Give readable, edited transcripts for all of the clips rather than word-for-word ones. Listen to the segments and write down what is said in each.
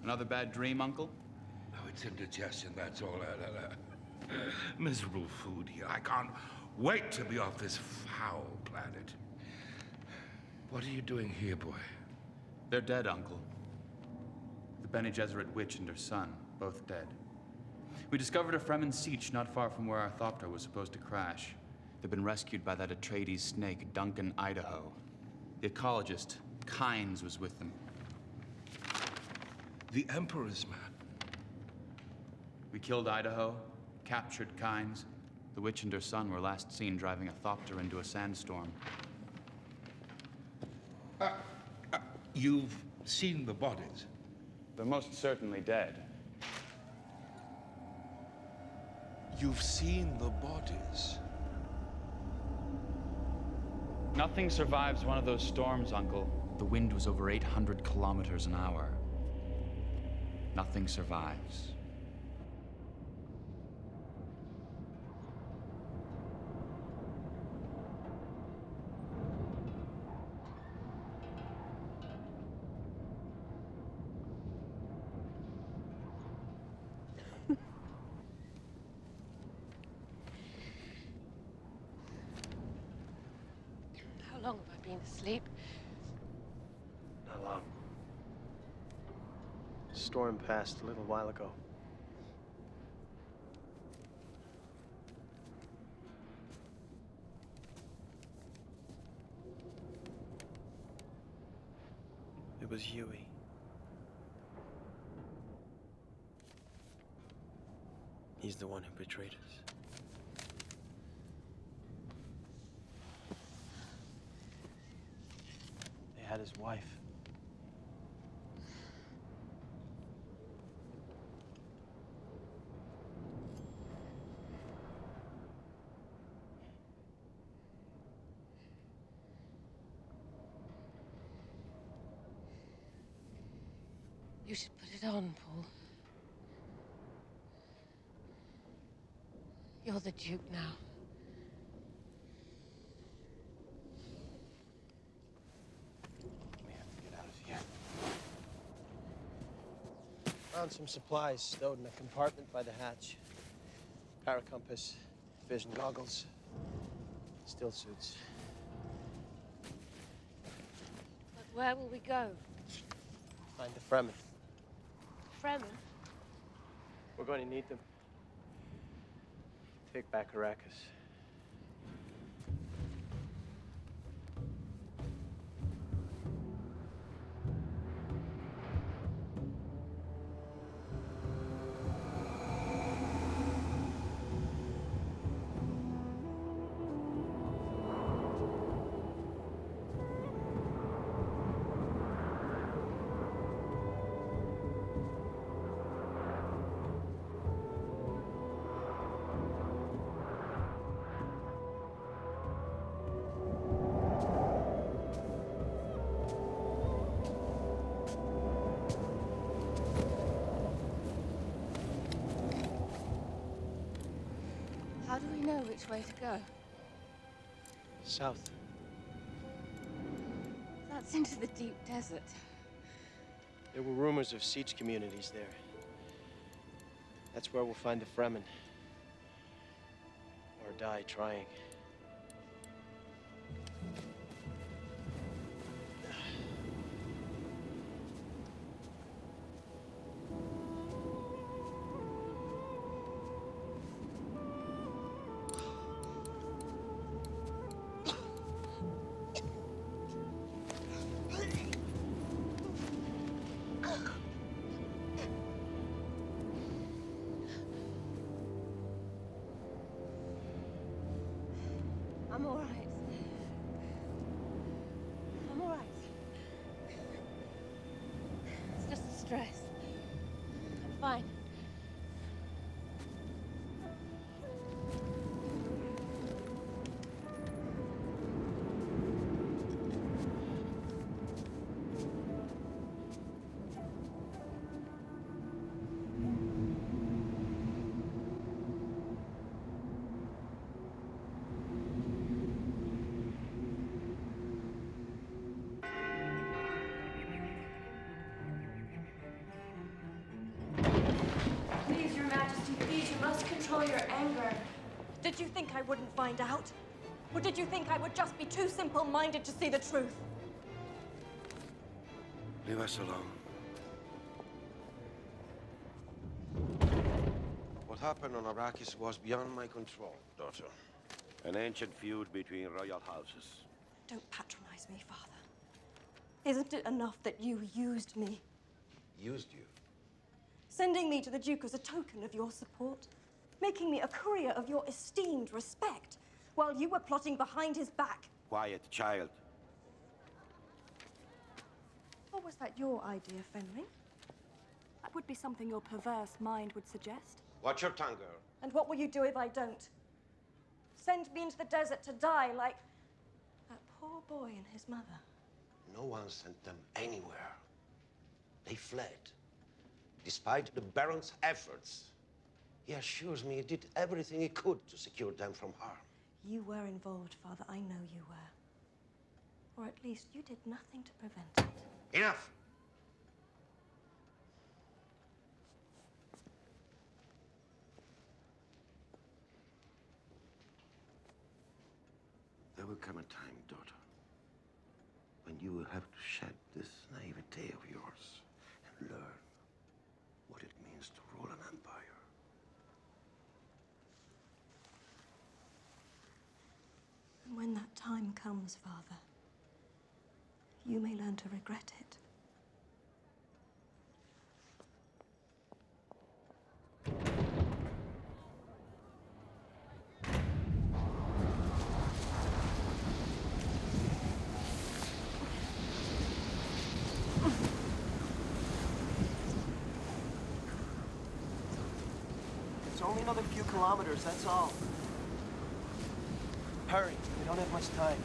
Another bad dream, Uncle? No, it's indigestion, that's all. Miserable food here. I can't wait to be off this foul planet. What are you doing here, boy? They're dead, Uncle. The Bene Gesserit witch and her son, both dead. We discovered a Fremen siege not far from where our Thopter was supposed to crash. They've been rescued by that Atreides snake, Duncan Idaho. The ecologist, Kynes, was with them. The Emperor's man. We killed Idaho, captured Kynes. The witch and her son were last seen driving a Thopter into a sandstorm. You've seen the bodies? They're most certainly dead. You've seen the bodies? Nothing survives one of those storms, Uncle. The wind was over 800 kilometers an hour. Nothing survives. How long have I been asleep? Not long. The storm passed a little while ago. It was Huey. He's the one who betrayed us. They had his wife. You should put it on, Paul. You're the Duke now. We have to get out of here. Found some supplies stowed in a compartment by the hatch. Paracompass, vision goggles, still suits. But where will we go? Find the Fremen. Fremen? We're going to need them. Take back Arrakis. How do we know which way to go? South. That's into the deep desert. There were rumors of siege communities there. That's where we'll find the Fremen. Or die trying. I'm all right. I'm all right. It's just the stress. I'm fine. You must control your anger. Did you think I wouldn't find out? Or did you think I would just be too simple-minded to see the truth? Leave us alone. What happened on Arrakis was beyond my control, daughter. An ancient feud between royal houses. Don't patronize me, Father. Isn't it enough that you used me? Used you? Sending me to the Duke as a token of your support? Making me a courier of your esteemed respect, while you were plotting behind his back? Quiet, child. Or was that your idea, Fenring? That would be something your perverse mind would suggest. Watch your tongue, girl. And what will you do if I don't? Send me into the desert to die like that poor boy and his mother. No one sent them anywhere. They fled. Despite the Baron's efforts, he assures me he did everything he could to secure them from harm. You were involved, Father. I know you were. Or at least you did nothing to prevent it. Enough! There will come a time, daughter, when you will have to shed this naivete of yours and learn what it means to rule an empire. And when that time comes, Father, you may learn to regret it. It's only another few kilometers, that's all. Hurry, we don't have much time.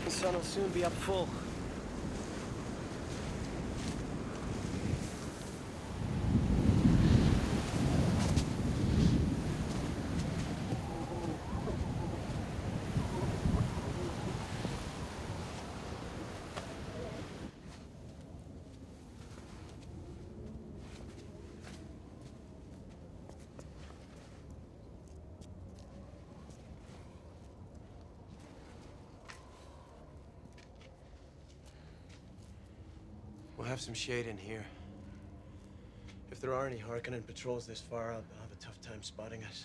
The sun will soon be up full. We'll have some shade in here. If there are any Harkonnen patrols this far out, they'll have a tough time spotting us.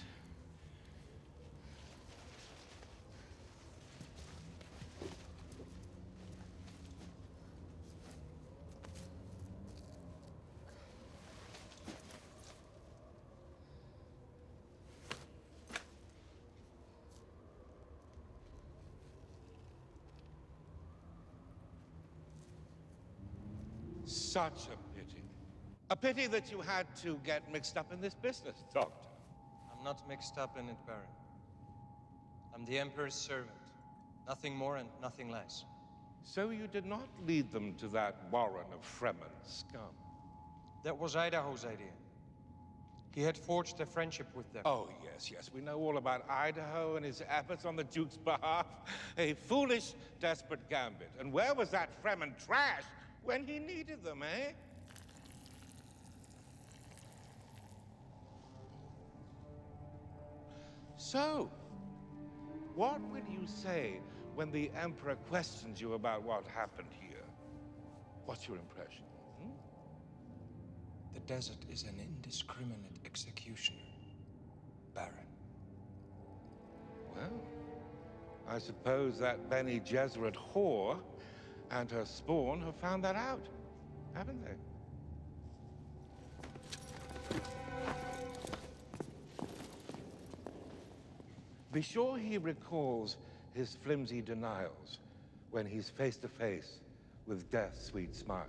Such a pity. A pity that you had to get mixed up in this business, Doctor. I'm not mixed up in it, Baron. I'm the Emperor's servant. Nothing more and nothing less. So you did not lead them to that warren of Fremen scum? That was Idaho's idea. He had forged a friendship with them. Oh, yes, yes. We know all about Idaho and his efforts on the Duke's behalf. A foolish, desperate gambit. And where was that Fremen trash when he needed them, eh? So, what will you say when the Emperor questions you about what happened here? What's your impression? Hmm? The desert is an indiscriminate executioner, Baron. Well, I suppose that Bene Gesserit whore and her spawn have found that out, haven't they? Be sure he recalls his flimsy denials when he's face to face with death's sweet smile.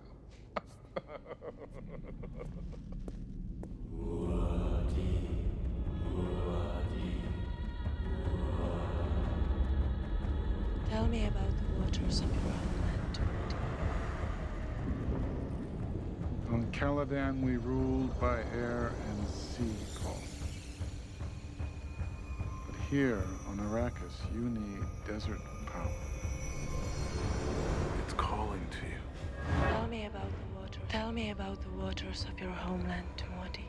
Tell me about the waters of your homeland, Muad'Dib. On Caladan we ruled by air and sea, Paul. But here on Arrakis, you need desert power. It's calling to you. Tell me about the waters. Tell me about the waters of your homeland, Muad'Dib.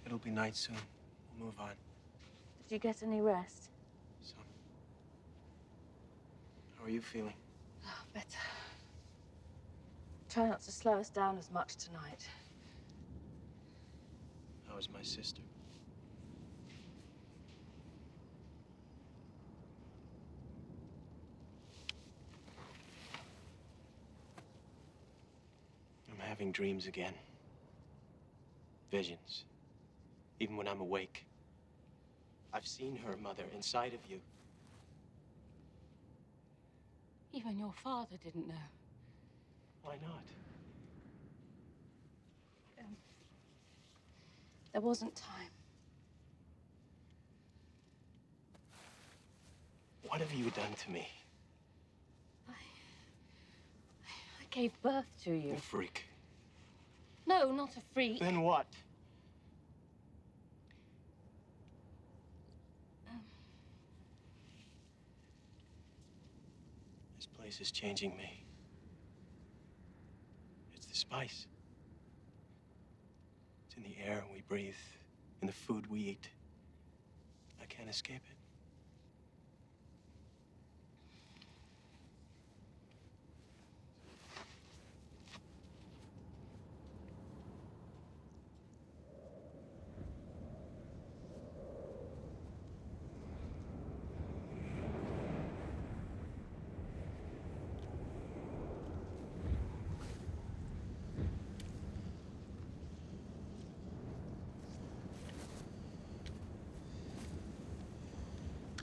It'll be night soon. We'll move on. Did you get any rest? Some. How are you feeling? Oh, better. Try not to slow us down as much tonight. How is my sister? I'm having dreams again. Visions. Even when I'm awake. I've seen her, Mother, inside of you. Even your father didn't know. Why not? There wasn't time. What have you done to me? I gave birth to you. You freak. No, not a freak. Then what? This place is changing me. It's the spice. It's in the air we breathe, in the food we eat. I can't escape it.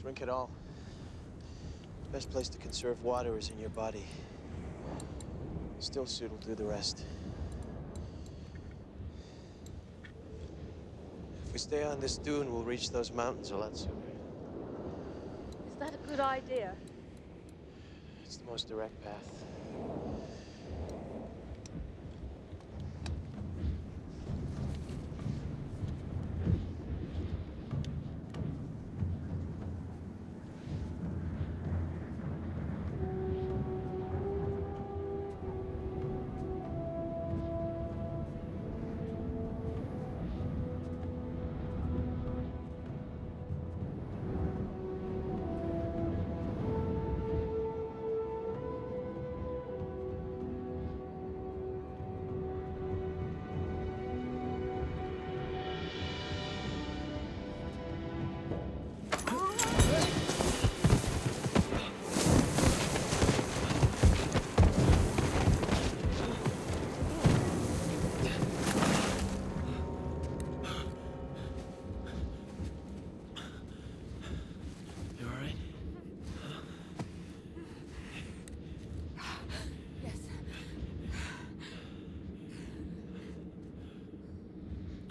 Drink it all. Best place to conserve water is in your body. Still suit will do the rest. If we stay on this dune, we'll reach those mountains a lot sooner. Is that a good idea? It's the most direct path.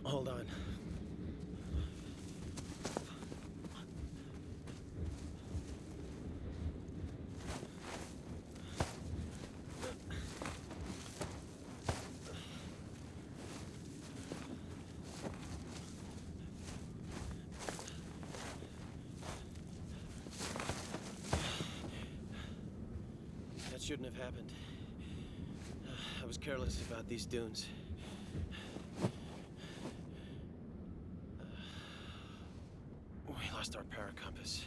Hold on. That shouldn't have happened. I was careless about these dunes. We lost our paracompass.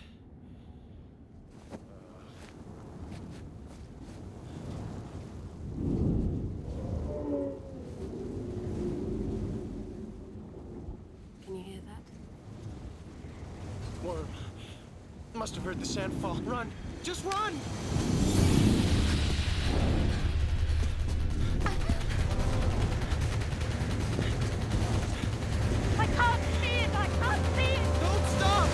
Can you hear that? Worm. Must have heard the sand fall. Run! Just run! I can't see it! I can't see it! Don't stop!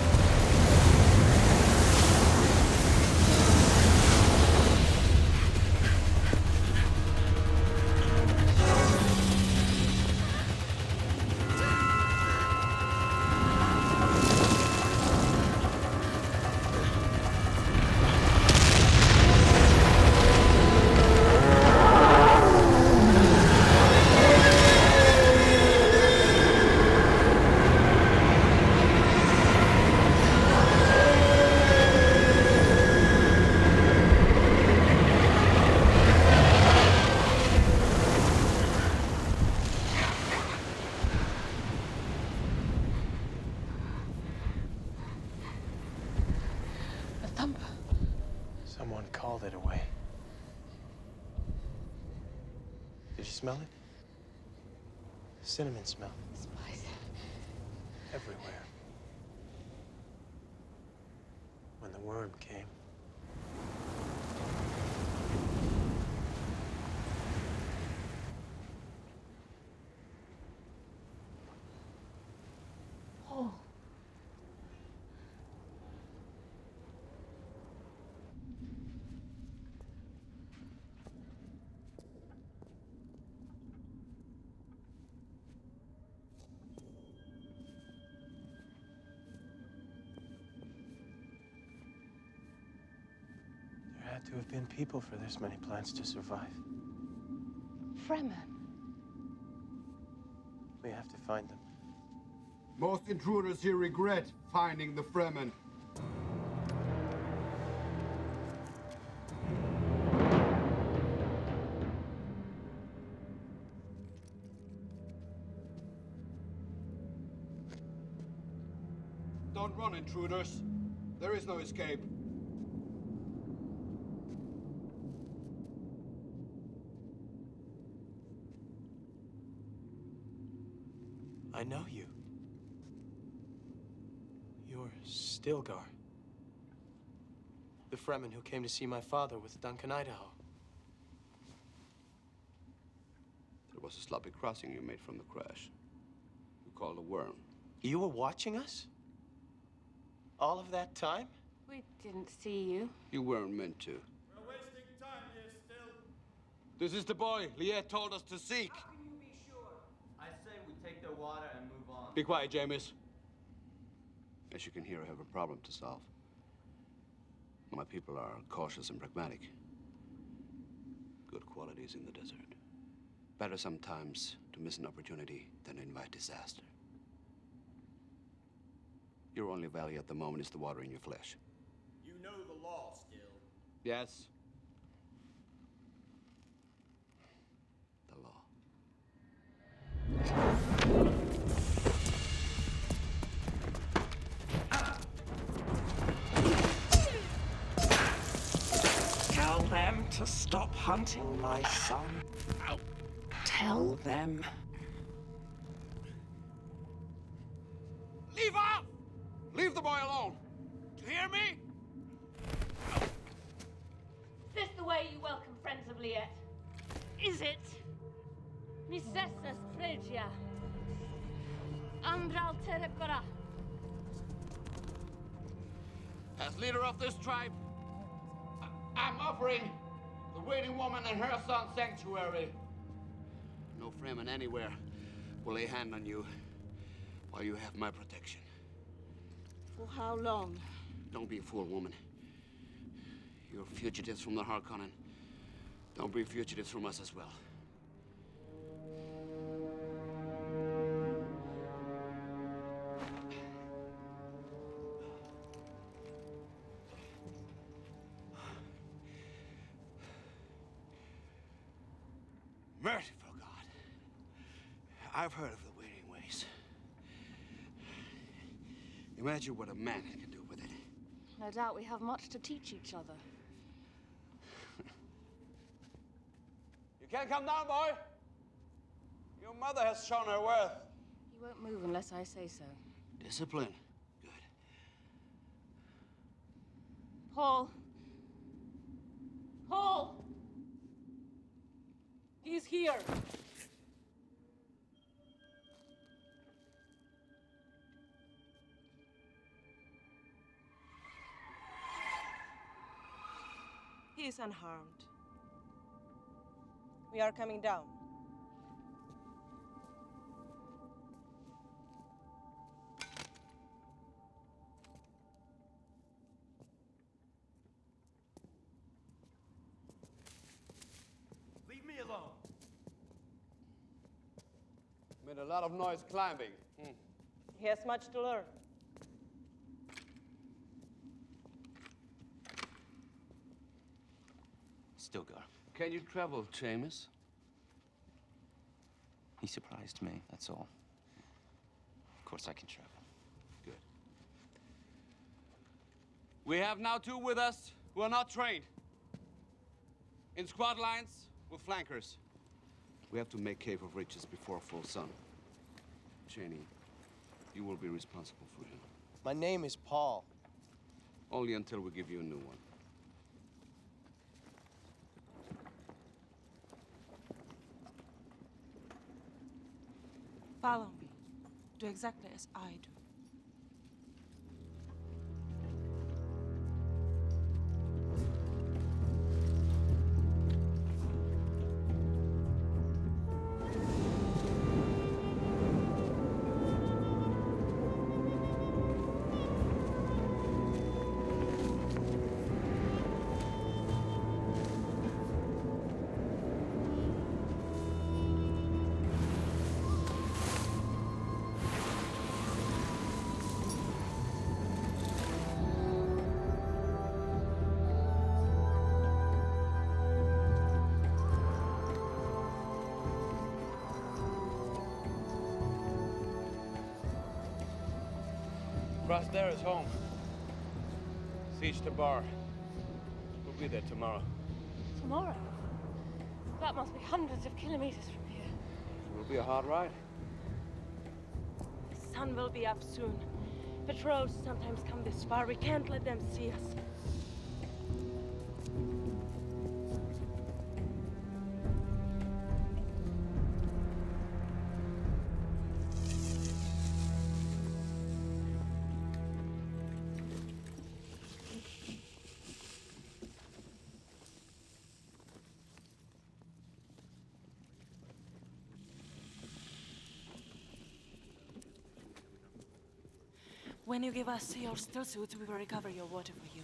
Someone called it away. Did you smell it? Cinnamon smell. Spice. Everywhere. When the worm came. Paul. There had to have been people for this many plants to survive. Fremen. We have to find them. Most intruders here regret finding the Fremen. Don't run, intruders. There is no escape. I know you. You're Stilgar. The Fremen who came to see my father with Duncan, Idaho. It was a sloppy crossing you made from the crash. You called a worm. You were watching us? All of that time? We didn't see you. You weren't meant to. We're wasting time here still. This is the boy Liet told us to seek. How can you be sure? I say we take their water and move on. Be quiet, James. As you can hear, I have a problem to solve. My people are cautious and pragmatic. Good qualities in the desert. Better sometimes to miss an opportunity than invite disaster. Your only value at the moment is the water in your flesh. You know the law still. Yes. The law. Tell them to stop hunting my son. Tell them. Leave off! Leave the boy alone! Do you hear me? Is this the way you welcome friends of Liet? Is it? Misessas Fregia. Andral Terekora. As leader of this tribe, I'm offering the waiting woman and her son sanctuary. No Fremen anywhere will lay hand on you while you have my protection. For how long? Don't be a fool, woman. You're fugitives from the Harkonnen. Don't be fugitives from us as well. Merciful God. I've heard of the waiting ways. Imagine what a man can do with it. No doubt we have much to teach each other. You can't come down, boy. Your mother has shown her worth. You won't move unless I say so. Discipline. Good. Paul. Paul! He's here. He is unharmed. We are coming down. Leave me alone. Made a lot of noise climbing. He has much to learn. Stilgar. Can you travel, James? He surprised me, that's all. Of course I can travel. Good. We have now two with us who are not trained. In squad lines, with flankers. We have to make Cave of Riches before full sun. Cheney, you will be responsible for him. My name is Paul. Only until we give you a new one. Follow me. Do exactly as I do. Across there is home. Siege to Bar. We'll be there tomorrow. Tomorrow? That must be hundreds of kilometers from here. It will be a hard ride. The sun will be up soon. Patrols sometimes come this far. We can't let them see us. When you give us your still suits, we will recover your water for you.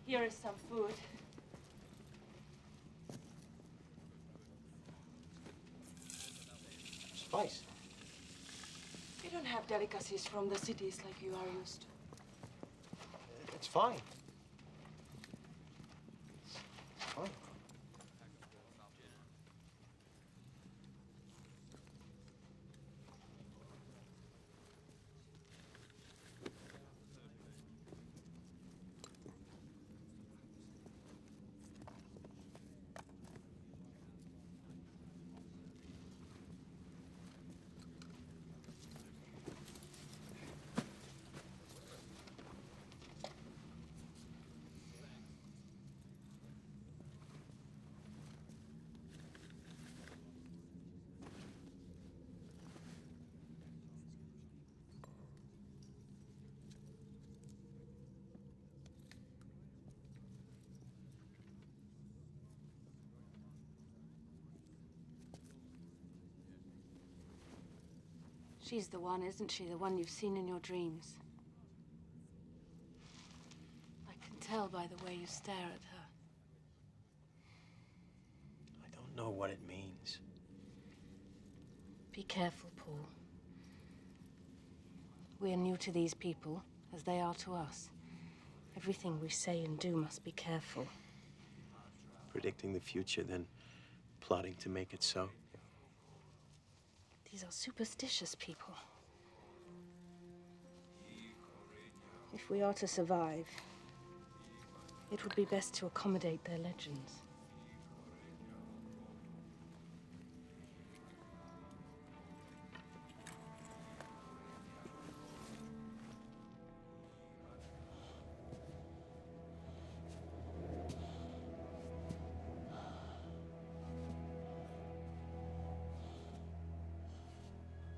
Here is some food. Spice. We don't have delicacies from the cities like you are used to. It's fine. It's fine. She's the one, isn't she? The one you've seen in your dreams. I can tell by the way you stare at her. I don't know what it means. Be careful, Paul. We're new to these people, as they are to us. Everything we say and do must be careful. Predicting the future, then plotting to make it so. These are superstitious people. If we are to survive, it would be best to accommodate their legends.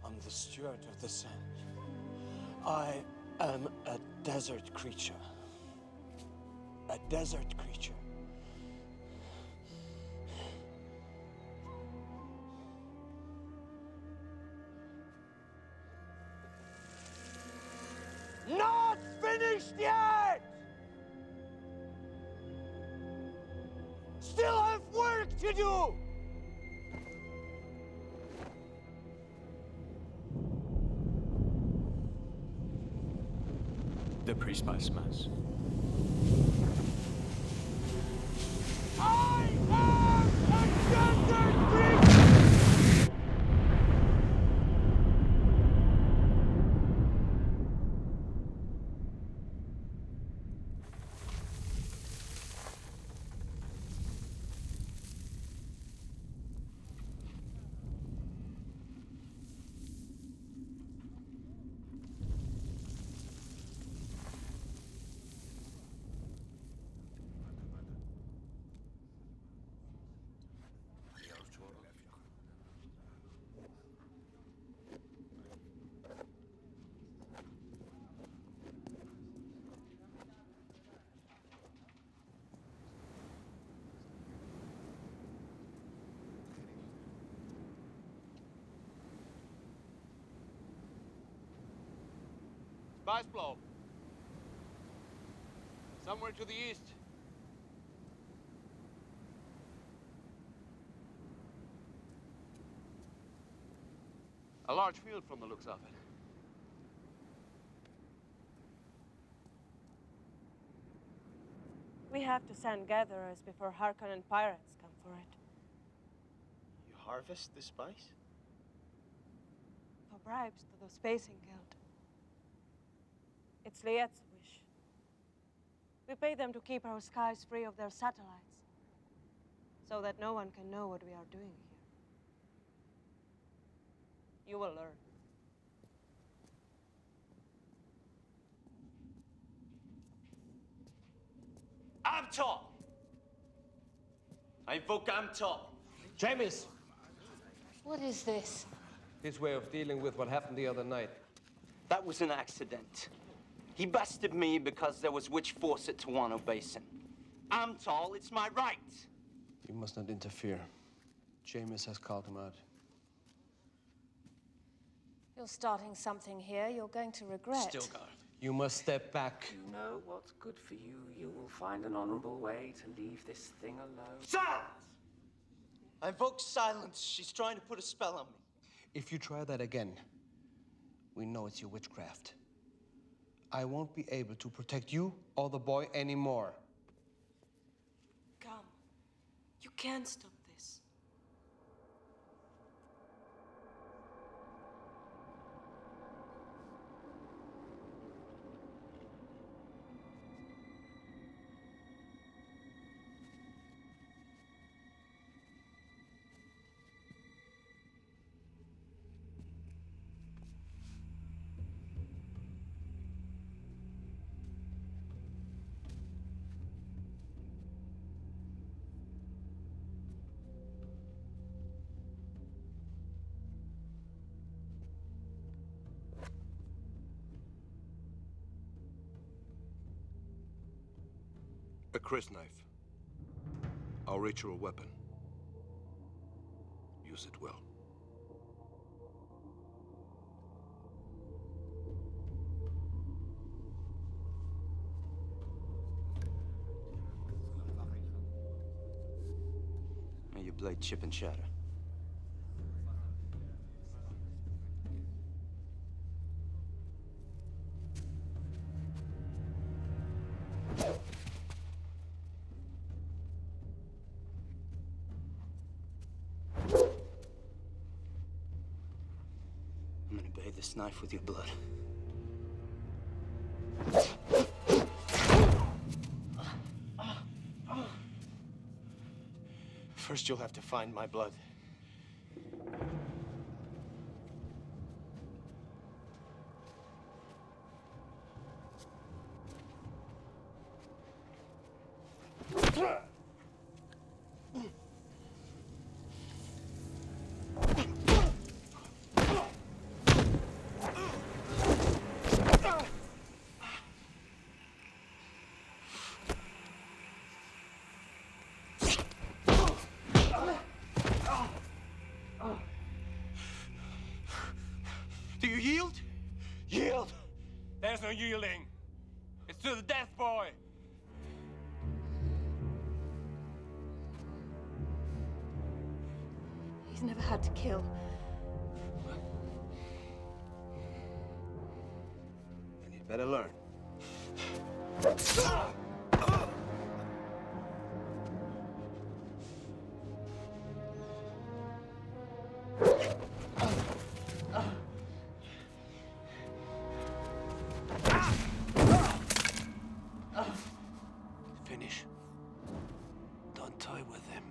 I'm the steward of the sand. I am a desert creature. A desert creature. Not finished yet! Still have work to do! The priest must mass. I am a desert creature! Spice blow. Somewhere to the east. A large field from the looks of it. We have to send gatherers before Harkonnen pirates come for it. You harvest the spice? For bribes to the Spacing Guild. It's Liet's wish. We pay them to keep our skies free of their satellites, so that no one can know what we are doing here. You will learn. Amtal! I invoke Amtal. James! What is this? His way of dealing with what happened the other night. That was an accident. He bested me because there was witch force at Tawano Basin. Amtal, it's my right. You must not interfere. James has called him out. You're starting something here you're going to regret. Stilgar. You must step back. You know what's good for you. You will find an honorable way to leave this thing alone. Silence! I invoke silence. She's trying to put a spell on me. If you try that again, we know it's your witchcraft. I won't be able to protect you or the boy anymore. Come. You can't stop this. A crysknife. Our ritual weapon. Use it well. May your blade chip and shatter. I'm gonna bathe this knife with your blood. First, you'll have to find my blood. Do you yield? Yield! There's no yielding. It's to the death, boy. He's never had to kill. Then you'd better learn. Finish. Don't toy with him.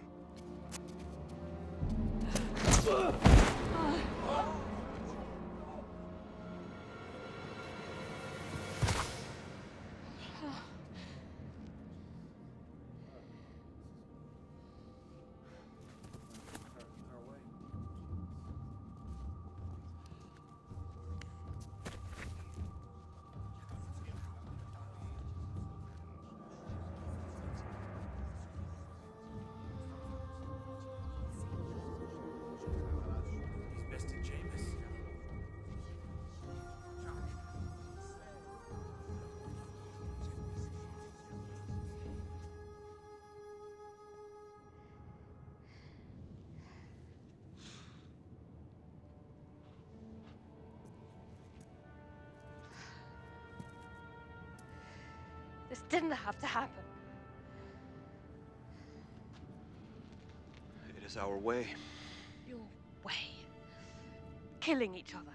didn't have to happen. It is our way. Your way. Killing each other.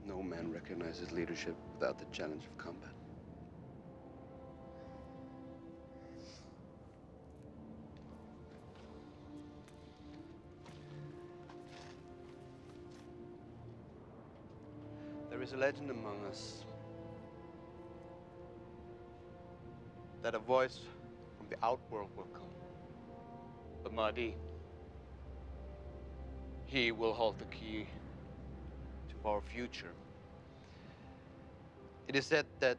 No man recognizes leadership without the challenge of combat. There is a legend among us that a voice from the outworld will come. The Muad'Dib. He will hold the key to our future. It is said that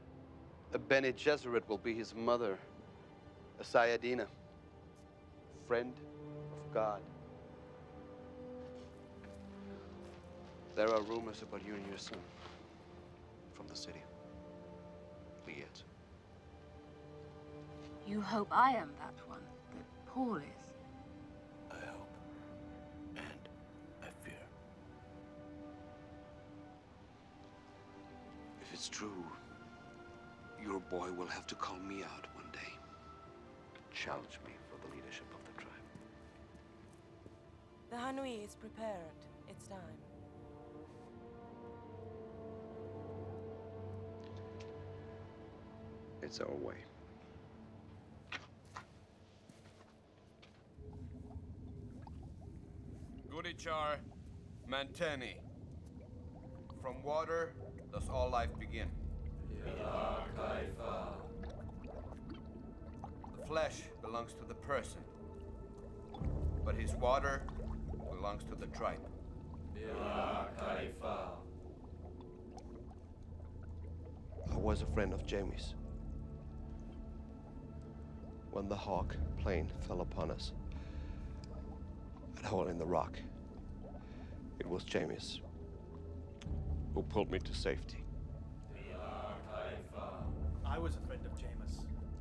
a Bene Gesserit will be his mother, a Sayadina, friend of God. There are rumors about you and your son from the city. Liet. You hope I am that one, that Paul is. I hope. And I fear. If it's true, your boy will have to call me out one day. Challenge me for the leadership of the tribe. The Hanui is prepared. It's time. It's our way. Gurichar Manteni. From water does all life begin. The flesh belongs to the person, but his water belongs to the tribe. I was a friend of Jamie's. When the Hawk plane fell upon us, at a hole in the rock, it was Jamie's who pulled me to safety. I was a friend of Jameis. I was a friend of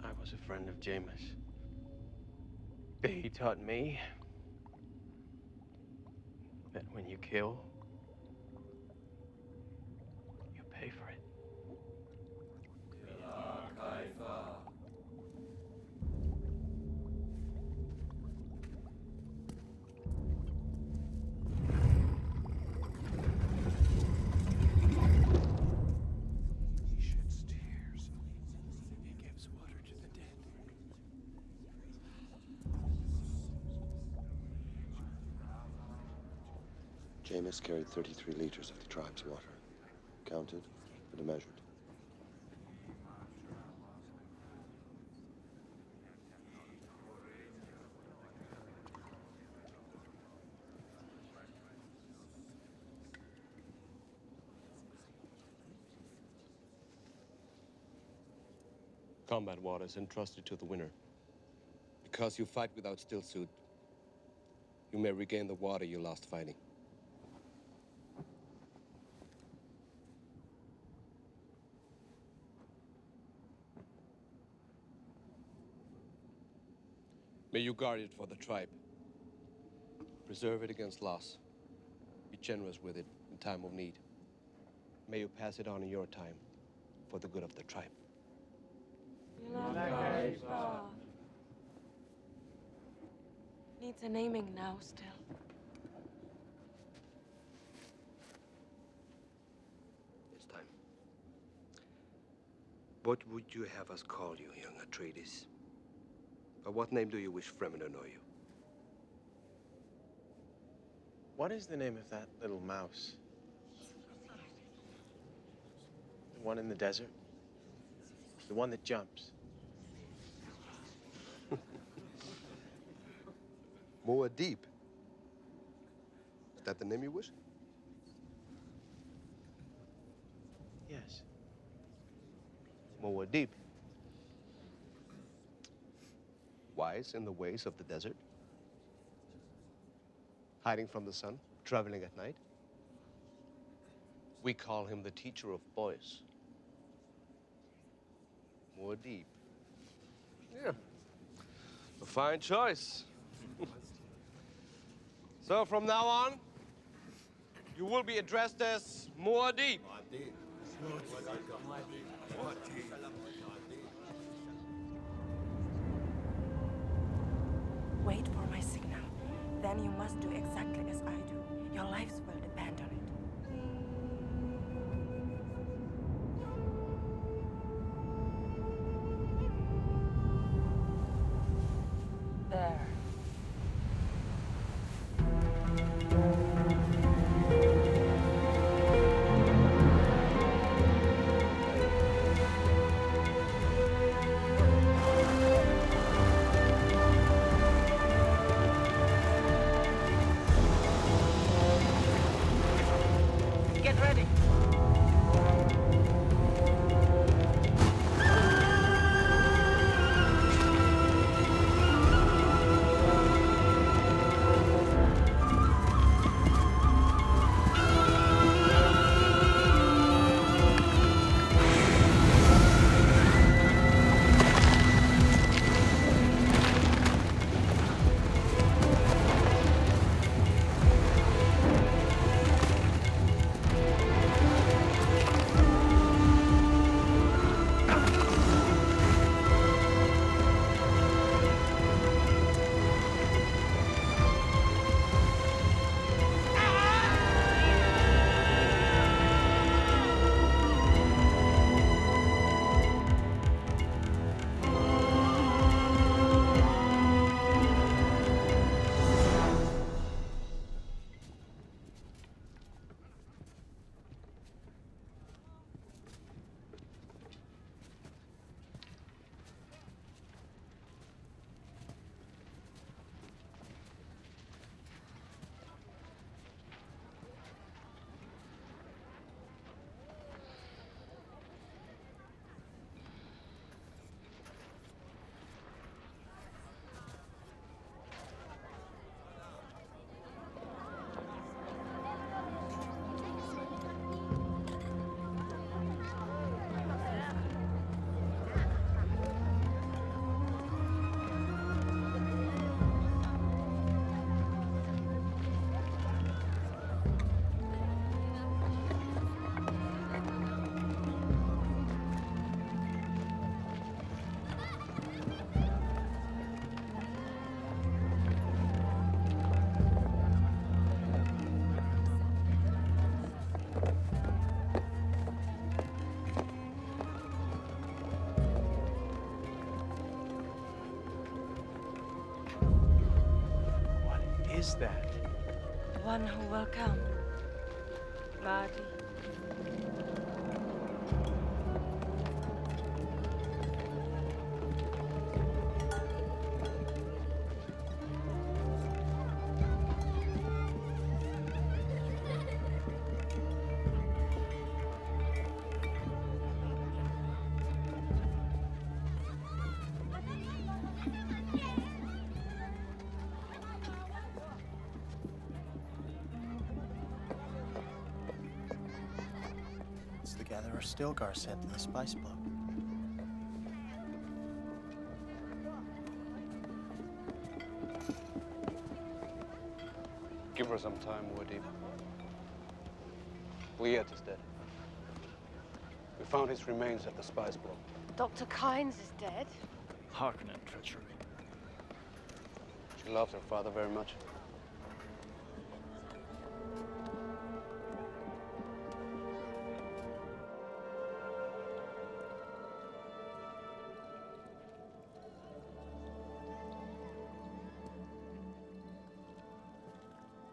Jameis. I was a friend of Jameis. He taught me that when you kill, you pay for it. He sheds tears. He gives water to the dead. Jameis carried 33 liters of the tribe's water, counted and measured. Combat water is entrusted to the winner. Because you fight without still suit, you may regain the water you lost fighting. May you guard it for the tribe. Preserve it against loss. Be generous with it in time of need. May you pass it on in your time for the good of the tribe. Needs a naming now still. It's time. What would you have us call you, young Atreides? By what name do you wish Fremen to know you? What is the name of that little mouse? The one in the desert? The one that jumps. Muad'Dib. Is that the name you wish? Yes. Muad'Dib. Wise in the ways of the desert. Hiding from the sun, traveling at night. We call him the teacher of boys. Muad'Dib. Yeah. A fine choice. So from now on, you will be addressed as Muad'Dib. Wait for my signal. Then you must do exactly as I do. Your lives will depend on it. There. Get ready. Is that? The one who will come. Marty. It's the gatherer Stilgar sent to the spice block. Give her some time, Muad'Dib. Liet is dead. We found his remains at the spice block. Dr. Kynes is dead. Harkonnen treachery. She loved her father very much.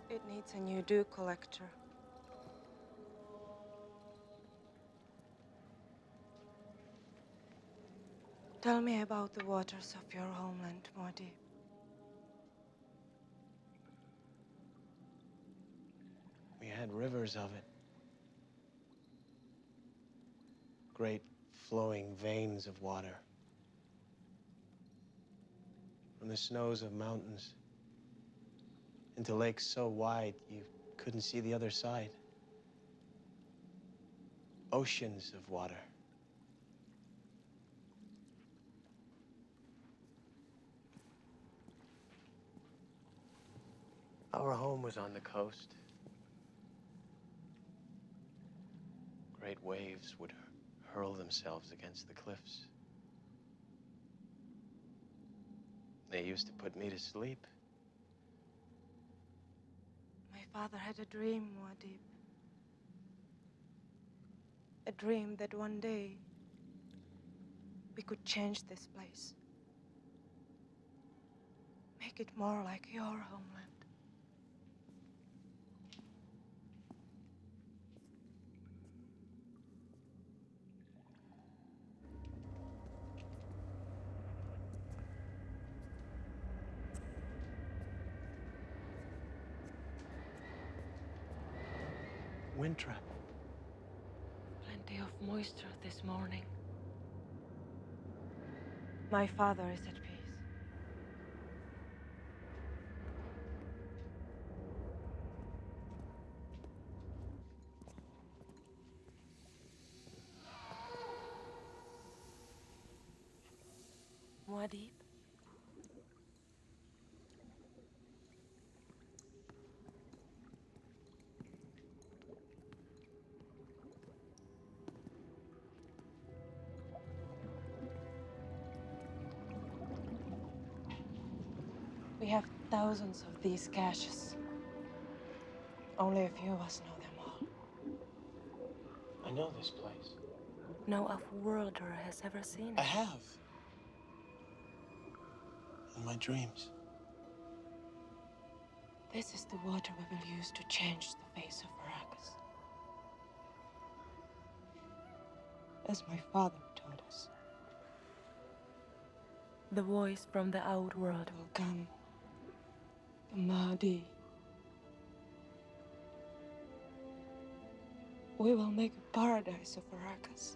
It needs a new dew collector. Tell me about the waters of your homeland, Muad'Dib. We had rivers of it. Great flowing veins of water. From the snows of mountains into lakes so wide you couldn't see the other side. Oceans of water. Our home was on the coast. Great waves would hurl themselves against the cliffs. They used to put me to sleep. My father had a dream, Muad'Dib. A dream that one day we could change this place. Make it more like your homeland. Wind trap. Plenty of moisture this morning. My father is at peace. Muad'Dib? We have thousands of these caches. Only a few of us know them all. I know this place. No off-worlder has ever seen it. I have. In my dreams. This is the water we will use to change the face of Arrakis. As my father taught us. The voice from the outworld will come. The Mahdi. We will make a paradise of Arrakis.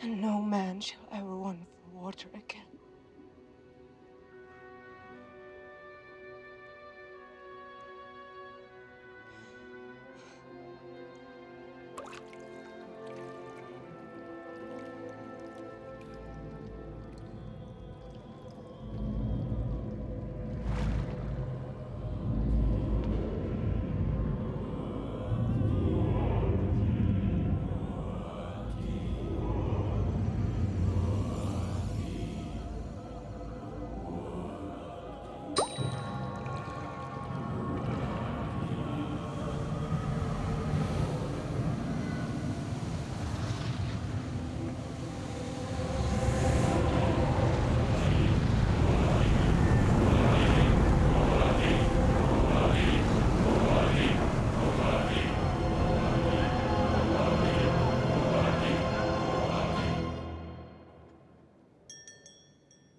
And no man shall ever want for water again.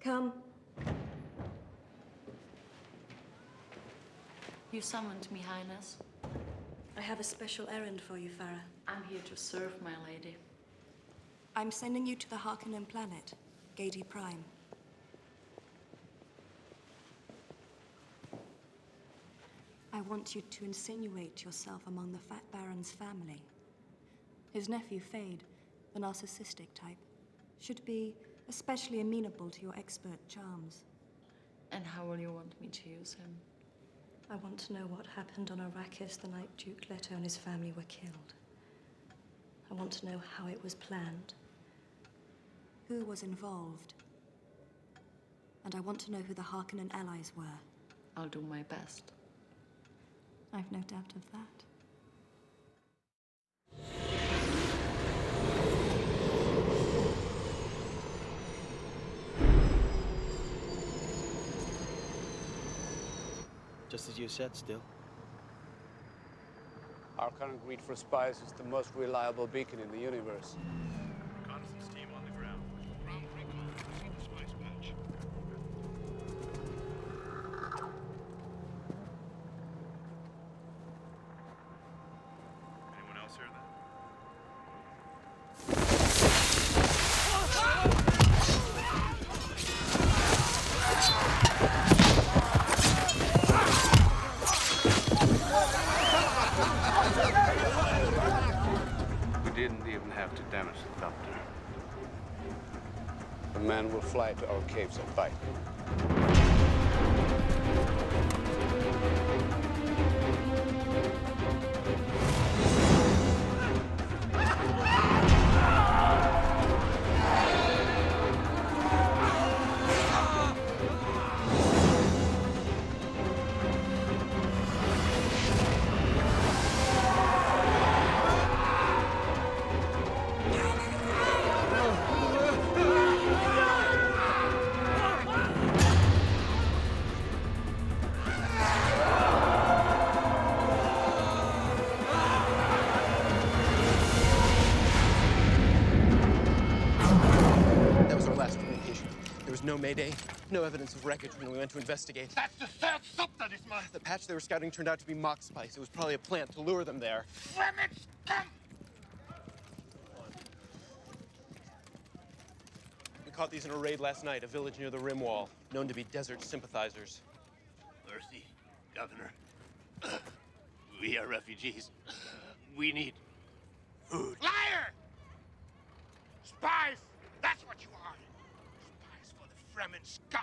Come. You summoned me, Highness. I have a special errand for you, Farah. I'm here to serve, my lady. I'm sending you to the Harkonnen planet, Gadi Prime. I want you to insinuate yourself among the Fat Baron's family. His nephew, Fade, the narcissistic type, should be especially amenable to your expert charms. And how will you want me to use him? I want to know what happened on Arrakis the night Duke Leto and his family were killed. I want to know how it was planned, who was involved, and I want to know who the Harkonnen allies were. I'll do my best. I've no doubt of that. Just as you said, still. Our current greed for spies is the most reliable beacon in the universe. Reconnaissance team on the ground. fly into our caves and fight. No Mayday, no evidence of wreckage when we went to investigate. That's the third subtle this month. The patch they were scouting turned out to be mock spice. It was probably a plant to lure them there. Fremen scum! We caught these in a raid last night, a village near the rim wall, known to be desert sympathizers. Mercy, Governor. We are refugees. We need food. Liar! Spies! That's what you are! Fremen scum!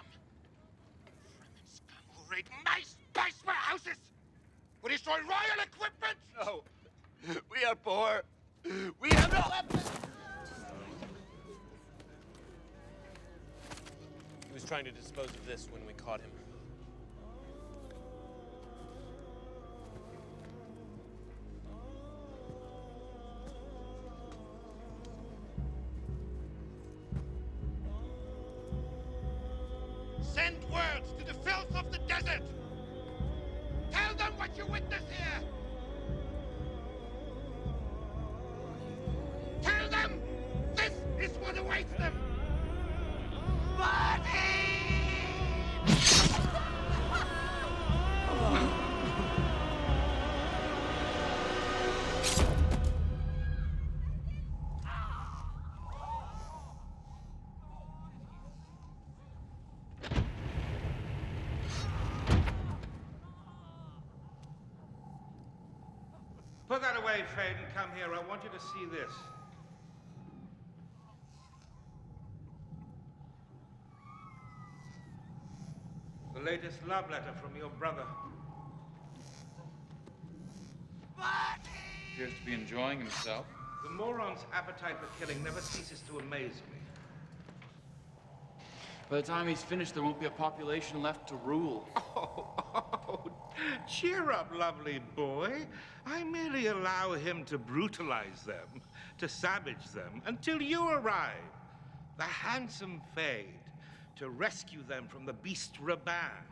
Fremen scum who raid my spice warehouses! Who destroy royal equipment! No. We are poor. We have no weapons! He was trying to dispose of this when we caught him. Send words to the filth of the desert! Tell them what you witnessed here! Tell them this is what awaits them! Put that away, Fade, and come here. I want you to see this. The latest love letter from your brother. Appears to be enjoying himself. The moron's appetite for killing never ceases to amaze me. By the time he's finished, there won't be a population left to rule. Oh, cheer up, lovely boy. I merely allow him to brutalize them, to savage them, until you arrive, the handsome Fade, to rescue them from the beast Raban.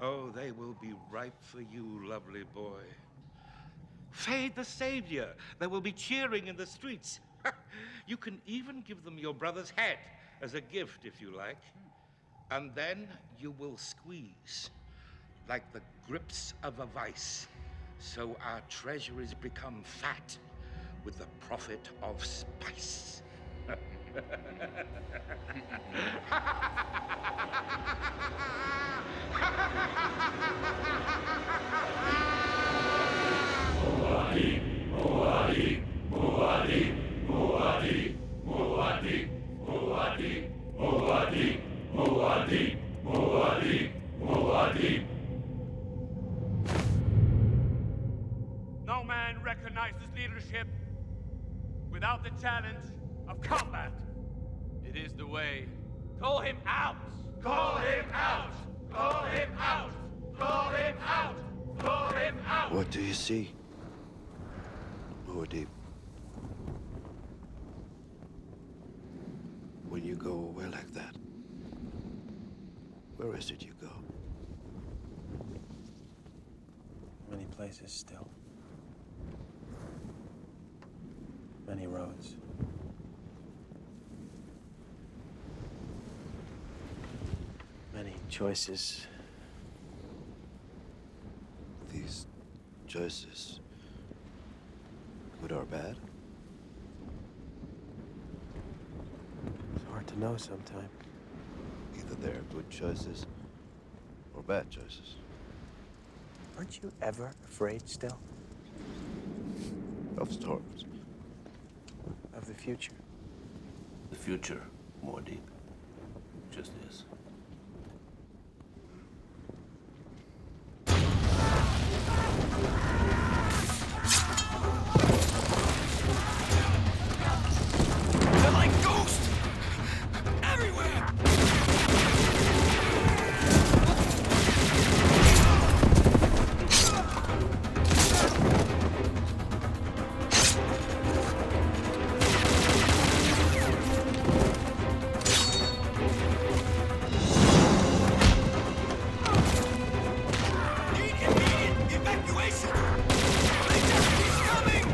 Oh, they will be ripe for you, lovely boy. Fade the savior. They will be cheering in the streets. You can even give them your brother's head as a gift, if you like. And then you will squeeze, like the grips of a vice, so our treasuries become fat with the profit of spice. Muad'Dib, Muad'Dib, Muad'Dib, Muad'Dib, Muad'Dib, Muad'Dib, Muad'Dib, Muad'Dib, Muad'Dib, Muad'Dib. No man recognizes leadership without the challenge of combat. It is the way. Call him out! Call him out! Call him out! Call him out! Call him out! What do you see, Muad'Dib? When you go away like that, where is it you go? Many places still. Many roads. Many choices. These choices, good or bad? It's hard to know sometimes. Either they're good choices or bad choices. Aren't you ever afraid still? Of storms. Of the future? The future, Muad'Dib. Just is. They're like ghosts! Everywhere! Need immediate evacuation! They just keep coming!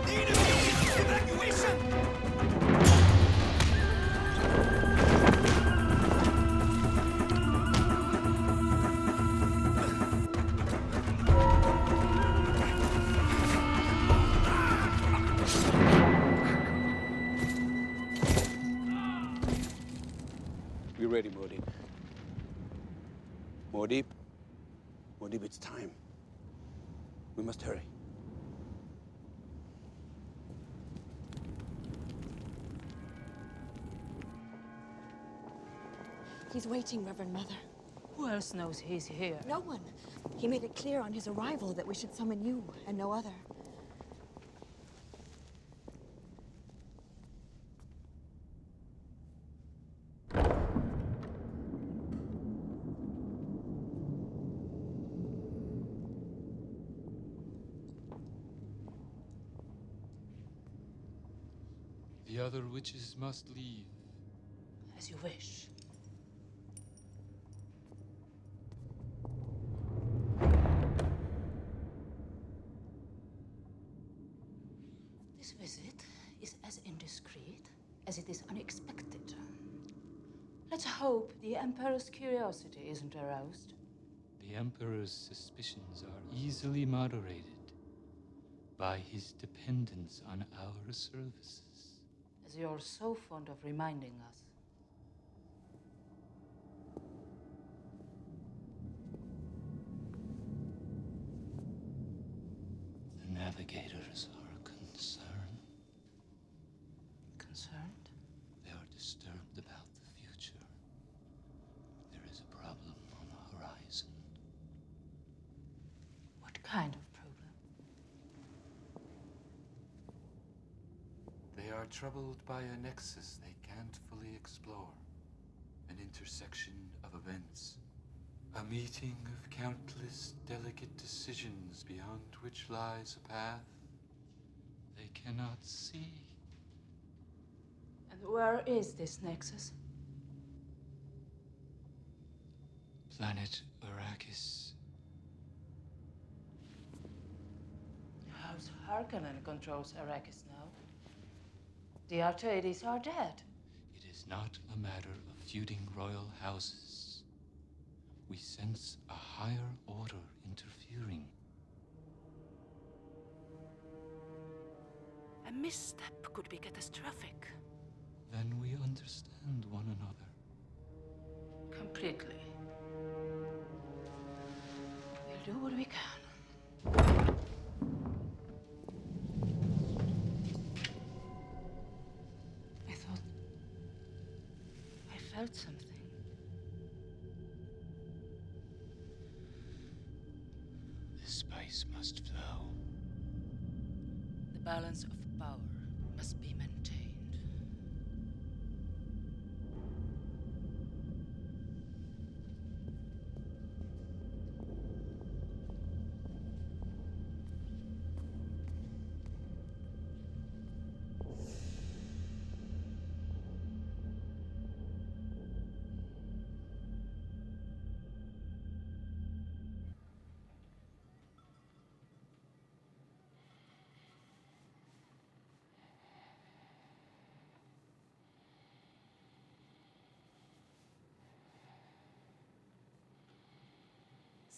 Need immediate evacuation! We're ready, Muad'Dib. Muad'Dib? Muad'Dib, it's time. We must hurry. He's waiting, Reverend Mother. Who else knows he's here? No one. He made it clear on his arrival that we should summon you and no other. The other witches must leave. As you wish. This visit is as indiscreet as it is unexpected. Let's hope the Emperor's curiosity isn't aroused. The Emperor's suspicions are easily moderated by his dependence on our services. As you're so fond of reminding us. The navigators are concerned. Concerned? They are disturbed about the future. There is a problem on the horizon. What kind of problem? They are troubled by a nexus they can't fully explore. An intersection of events. A meeting of countless delicate decisions beyond which lies a path they cannot see. And where is this nexus? Planet Arrakis. House Harkonnen controls Arrakis now. The Atreides are dead. It is not a matter of feuding royal houses. We sense a higher order interfering. A misstep could be catastrophic. Then we understand one another. Completely. We'll do what we can. I thought I felt something. The spice must flow. The balance of power must be maintained.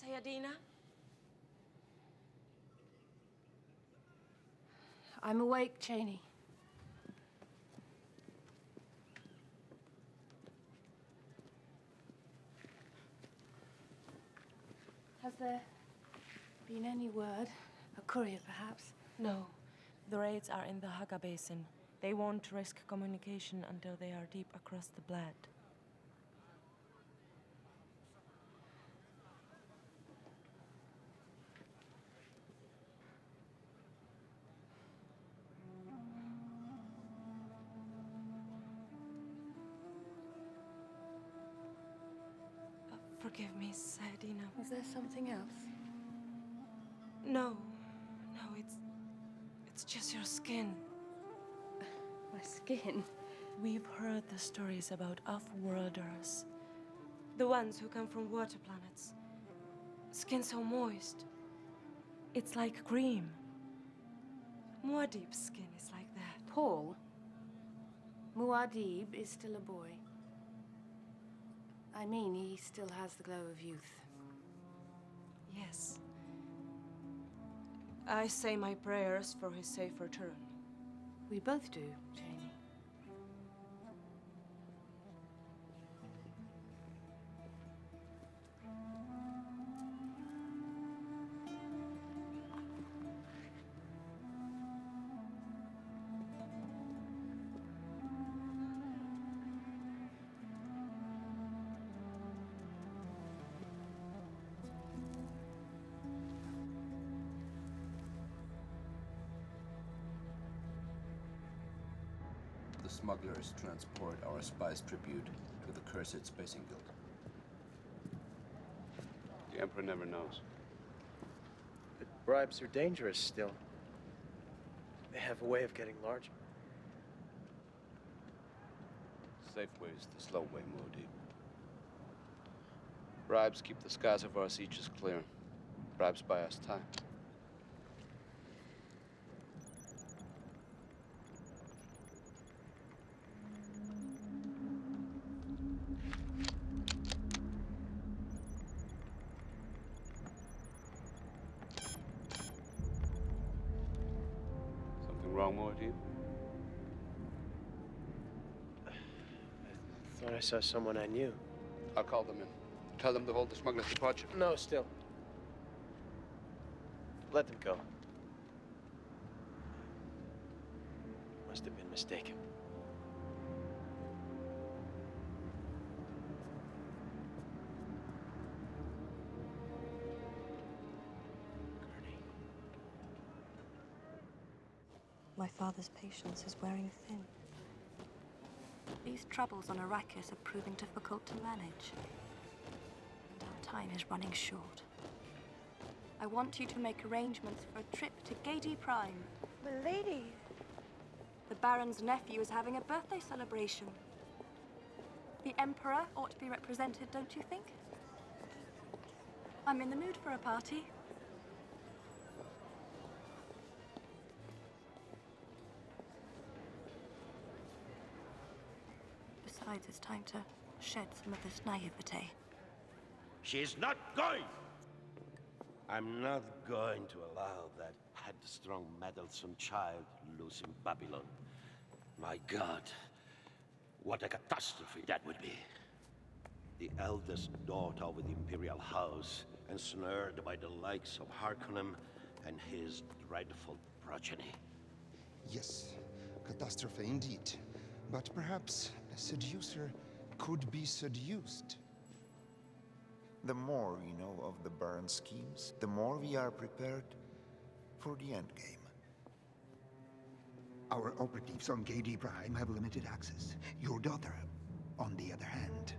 Sayadina? I'm awake, Cheney. Has there been any word? A courier, perhaps? No. The raids are in the Haga Basin. They won't risk communication until they are deep across the blood. Forgive me, Saidina. Is there something else? No. No, it's just your skin. My skin? We've heard the stories about off-worlders. The ones who come from water planets. Skin so moist. It's like cream. Muad'Dib's skin is like that. Paul, Muad'Dib is still a boy. I mean, he still has the glow of youth. Yes. I say my prayers for his safe return. We both do, Janie. The smugglers transport our spice tribute to the cursed Spacing Guild. The Emperor never knows. But bribes are dangerous still. They have a way of getting larger. Safe way is the slow way, Muad'Dib. Bribes keep the skies of our sieges clear. Bribes buy us time. Something wrong, Muad'Dib? I thought I saw someone I knew. I'll call them in. Tell them to hold the smuggler's departure. No, still. Let them go. Must have been mistaken. My father's patience is wearing thin. These troubles on Arrakis are proving difficult to manage. And our time is running short. I want you to make arrangements for a trip to Gedi Prime. Milady! The Baron's nephew is having a birthday celebration. The Emperor ought to be represented, don't you think? I'm in the mood for a party. Besides, it's time to shed some of this naivete. She's not going! I'm not going to allow that headstrong, meddlesome child loose in Babylon. My God, what a catastrophe that would be. The eldest daughter of the Imperial House, ensnared by the likes of Harkonnen and his dreadful progeny. Yes, catastrophe indeed. But perhaps a seducer could be seduced. The more we know of the Baron's schemes, the more we are prepared for the endgame. Our operatives on Gedi Prime have limited access. Your daughter, on the other hand,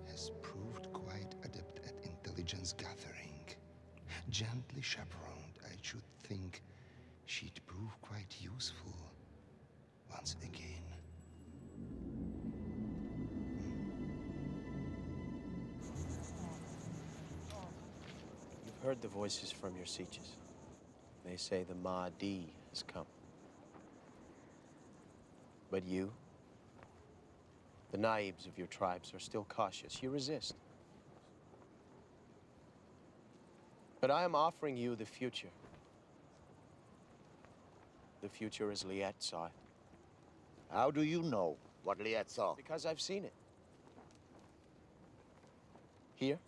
has proved quite adept at intelligence gathering. Gently chaperoned, I should think she'd prove quite useful once again. You've heard the voices from your sieges. They say the Muad'Dib has come. But you, the naibs of your tribes, are still cautious. You resist. But I am offering you the future. The future as Liet saw it. How do you know what Liet saw? Because I've seen it. Here.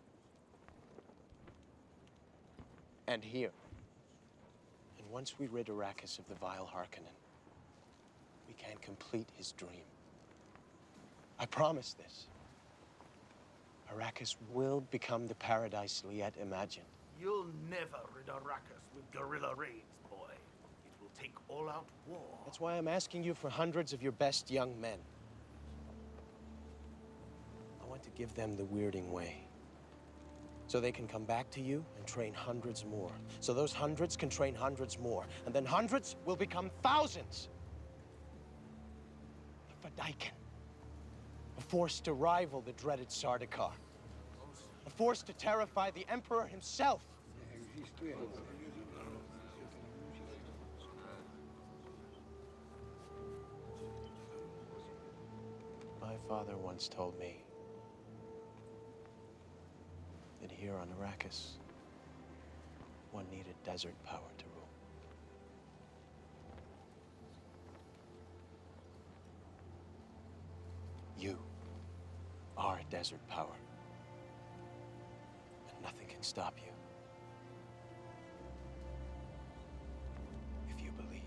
And here. And once we rid Arrakis of the vile Harkonnen, we can complete his dream. I promise this. Arrakis will become the paradise Liet imagined. You'll never rid Arrakis with guerrilla raids, boy. It will take all-out war. That's why I'm asking you for hundreds of your best young men. I want to give them the Weirding Way. So they can come back to you and train hundreds more. So those hundreds can train hundreds more. And then hundreds will become thousands. A Fedaykin. A force to rival the dreaded Sardaukar. A force to terrify the Emperor himself. My father once told me that here on Arrakis, one needed desert power to rule. You are desert power. And nothing can stop you. If you believe.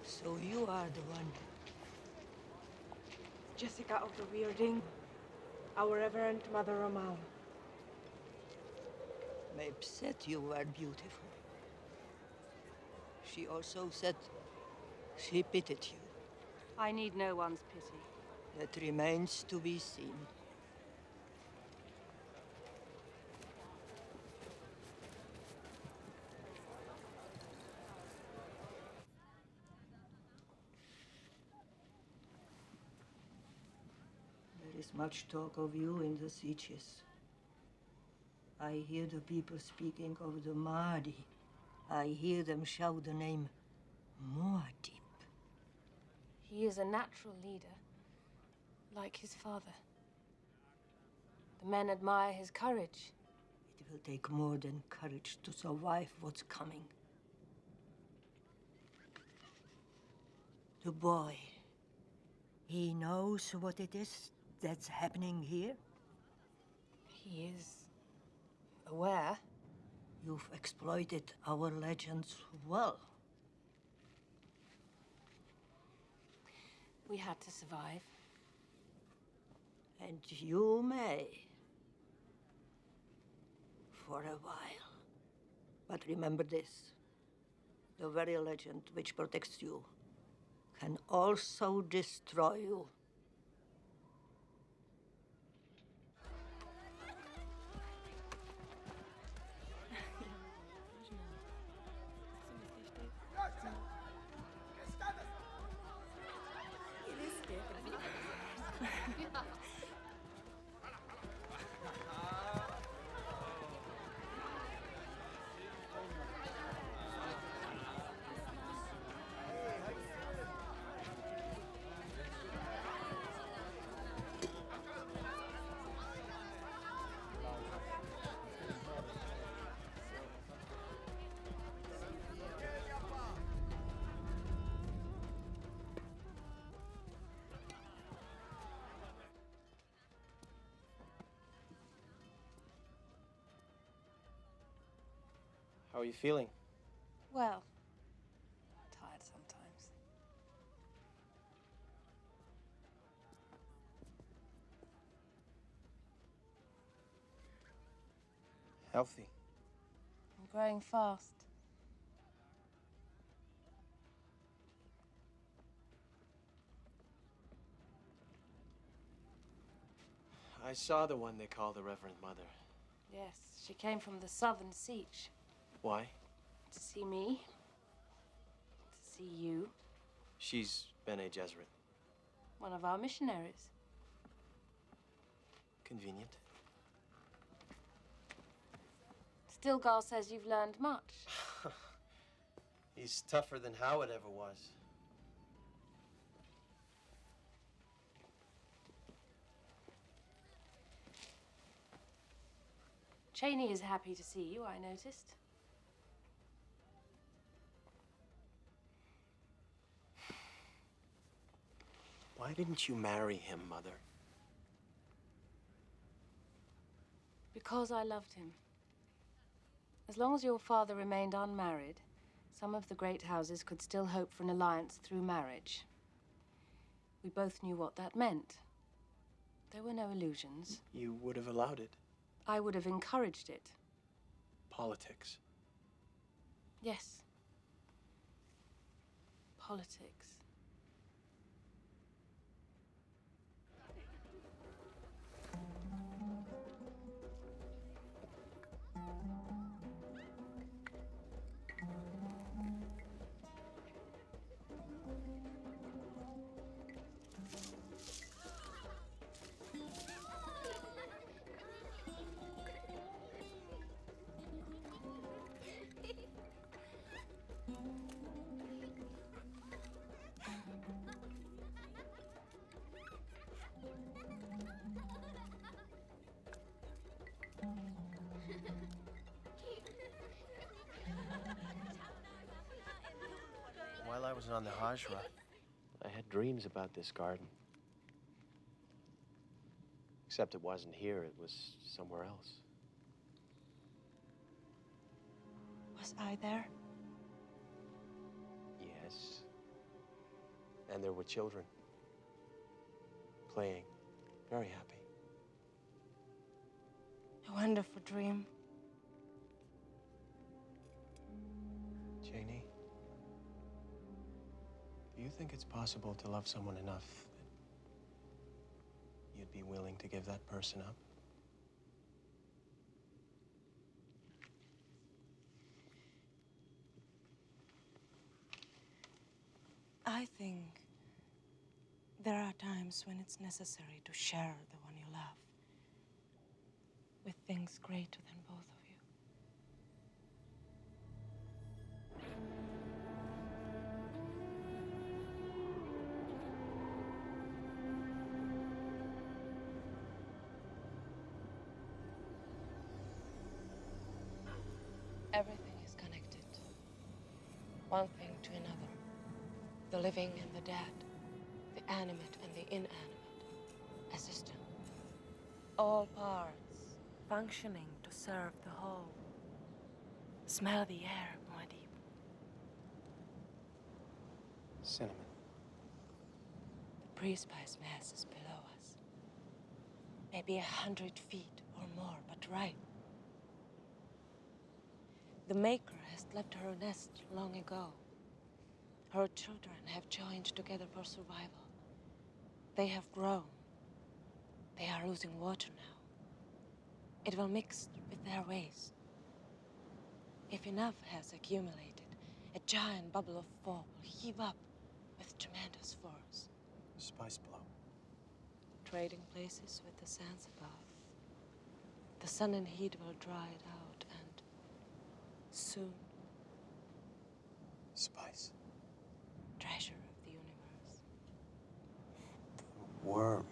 So you are the one. Jessica of the Weirding, our Reverend Mother Ramal. Mabe said you were beautiful. She also said she pitied you. I need no one's pity. That remains to be seen. There is much talk of you in the sieges. I hear the people speaking of the Mahdi. I hear them shout the name Muad'Dib. He is a natural leader, like his father. The men admire his courage. It will take more than courage to survive what's coming. The boy, he knows what it is that's happening here? He is aware. You've exploited our legends well. We had to survive. And you may. For a while. But remember this. The very legend which protects you can also destroy you. How are you feeling? Well, tired sometimes. Healthy. I'm growing fast. I saw the one they call the Reverend Mother. Yes, she came from the southern siege. Why? To see me. To see you. She's Bene Gesserit. One of our missionaries. Convenient. Stilgar says you've learned much. He's tougher than Howard ever was. Cheney is happy to see you, I noticed. Why didn't you marry him, Mother? Because I loved him. As long as your father remained unmarried, some of the great houses could still hope for an alliance through marriage. We both knew what that meant. There were no illusions. You would have allowed it. I would have encouraged it. Politics. Yes. Politics. While I was on the Hajra, I had dreams about this garden. Except it wasn't here, it was somewhere else. Was I there? Yes. And there were children. Playing. Very happy. A wonderful dream. Janie, do you think it's possible to love someone enough that you'd be willing to give that person up? I think there are times when it's necessary to share the one you love with things greater than both of you. Everything is connected. One thing to another. The living and the dead. The animate and the inanimate. A system. All parts functioning to serve the whole. Smell the air, Muad'Dib. Cinnamon. The pre-spice mass is below us. Maybe 100 feet or more, but right. The Maker has left her nest long ago. Her children have joined together for survival. They have grown. They are losing water now. It will mix with their waste. If enough has accumulated, a giant bubble of foam will heave up with tremendous force. Spice blow. Trading places with the sands above. The sun and heat will dry it out, and soon, Spice. treasure of the universe. Worm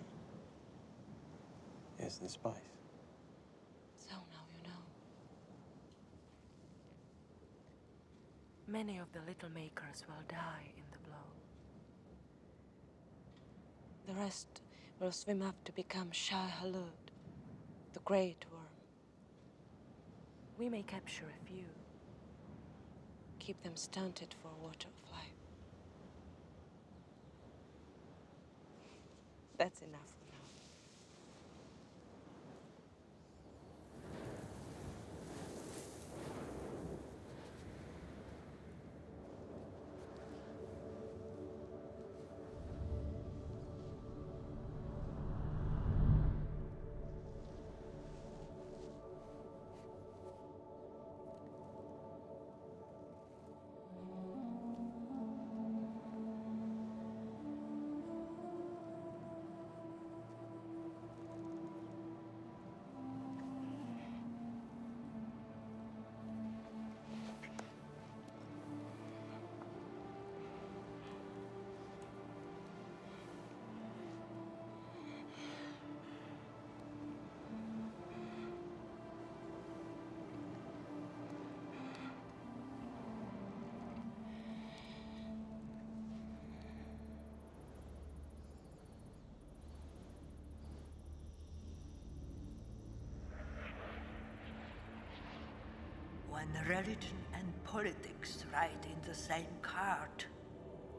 is the spice. So now you know. Many of the little makers will die in the blow. The rest will swim up to become Shah Halud, the great worm. We may capture a few, keep them stunted for water of life. That's enough for now. when religion and politics ride in the same cart,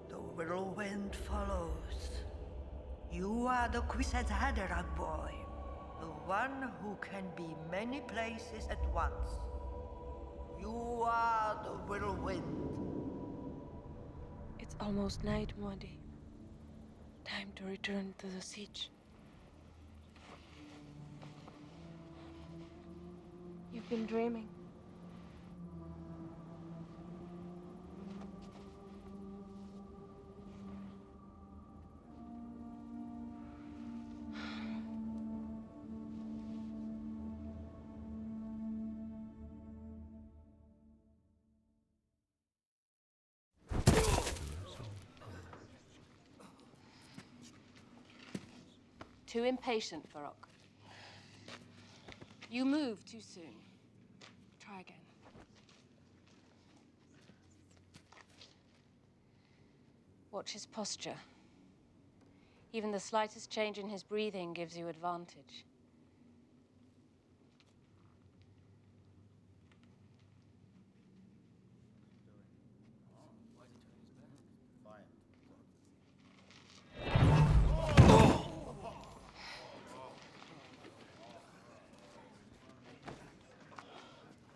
the whirlwind follows. You are the Kwisatz Haderach boy, the one who can be many places at once. You are the whirlwind. It's almost night, Muad'Dib. Time to return to the siege. You've been dreaming. Too impatient, Varrock. You move too soon. Try again. Watch his posture. Even the slightest change in his breathing gives you advantage.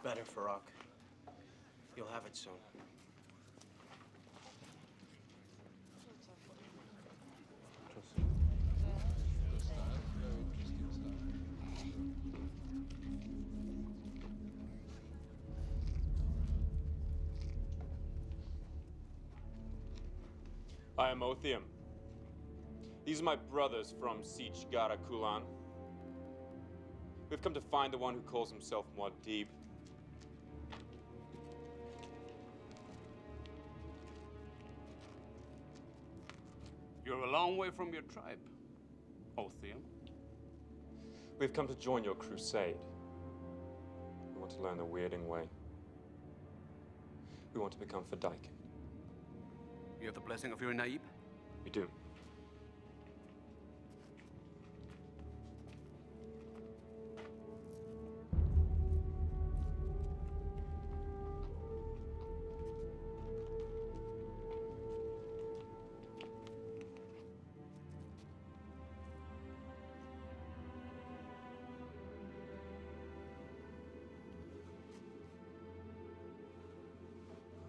Better, Varrock. You'll have it soon. I am Othium. These are my brothers from Siege Gara Kulan. We've come to find the one who calls himself Muad'Dib. You're a long way from your tribe, Othium. We've come to join your crusade. We want to learn the weirding way. We want to become Fedaykin. You have the blessing of your Naib? We do.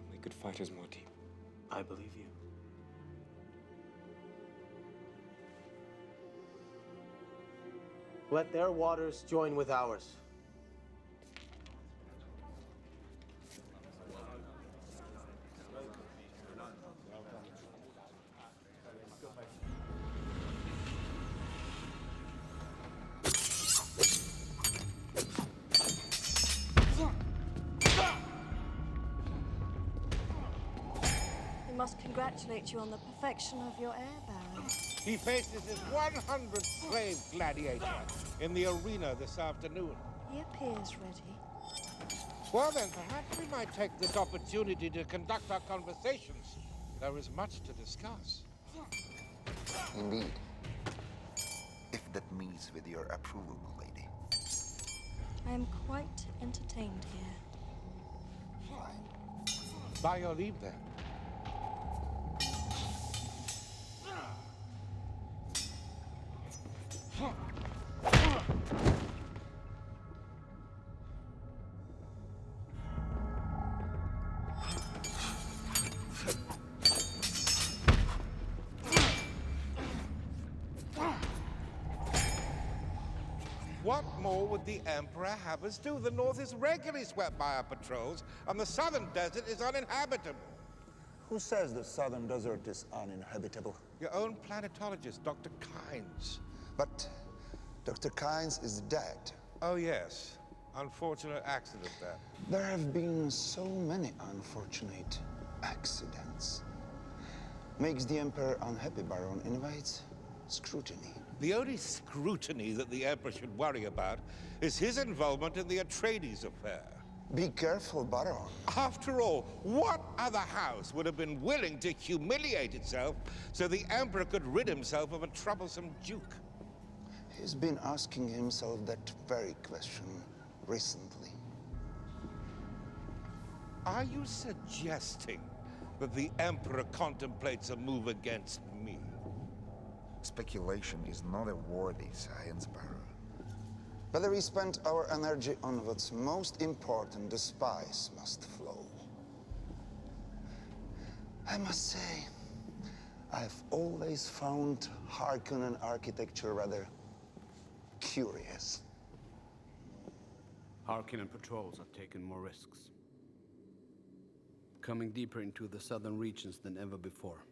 Only good fighters, Muad'Dib. I believe you. Let their waters join with ours. We must congratulate you on the perfection of your air, Baron. He faces his 100th slave gladiator in the arena this afternoon. He appears ready. Well then, perhaps we might take this opportunity to conduct our conversations. There is much to discuss. Indeed. If that meets with your approval, lady. I am quite entertained here. Fine. By your leave, then. What more would the Emperor have us do? The north is regularly swept by our patrols, and the southern desert is uninhabitable. Who says the southern desert is uninhabitable? Your own planetologist, Dr. Kynes. But Dr. Kynes is dead. Oh, yes. Unfortunate accident there. There have been so many unfortunate accidents. Makes the Emperor unhappy, Baron. Invites scrutiny. The only scrutiny that the Emperor should worry about is his involvement in the Atreides affair. Be careful, Baron. After all, what other house would have been willing to humiliate itself so the Emperor could rid himself of a troublesome duke? He's been asking himself that very question recently. Are you suggesting that the Emperor contemplates a move against me? Speculation is not a worthy science, Baron. Whether we spend our energy on what's most important, the spice must flow. I must say, I've always found Harkonnen architecture rather curious. Harkonnen patrols have taken more risks, coming deeper into the southern regions than ever before.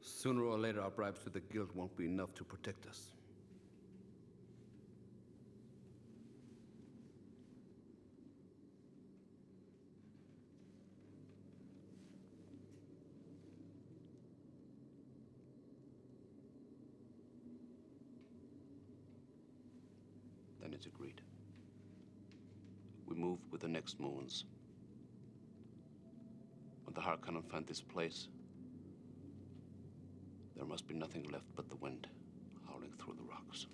Sooner or later, our bribes to the Guild won't be enough to protect us. Then it's agreed. We move with the next moons. When the Harkonnen find this place, there must be nothing left but the wind howling through the rocks.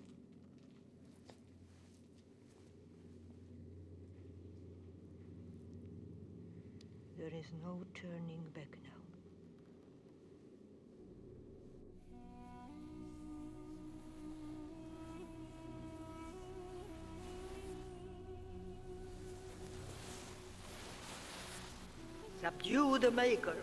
There is no turning back now. Subdue the Maker.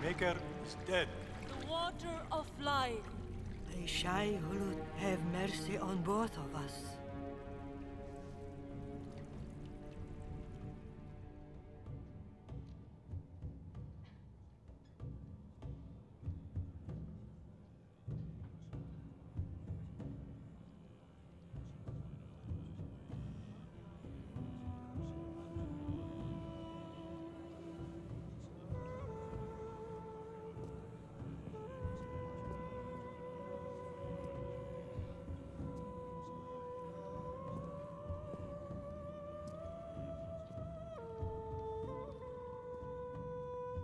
Maker is dead. The water of life. May Shai Hulud have mercy on both of us.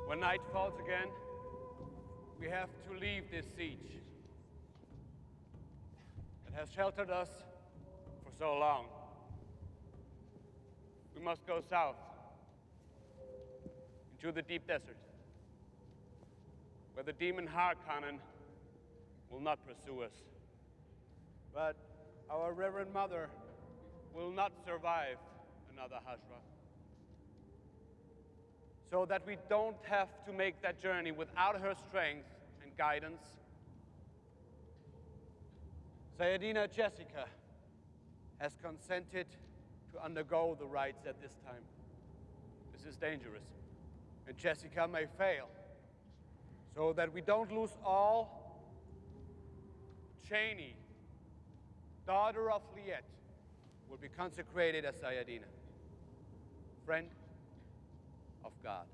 When night falls again, we have to leave this siege. It has sheltered us for so long. We must go south, into the deep desert, where the demon Harkonnen will not pursue us. But our Reverend Mother will not survive another Hashra. So that we don't have to make that journey without her strength and guidance, Sayadina Jessica has consented to undergo the rites at this time. This is dangerous, and Jessica may fail. So that we don't lose all, Cheney, daughter of Liet, will be consecrated as Sayadina, friend of God.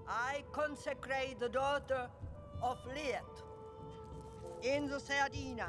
I consecrate the daughter of Liet in the Sardina.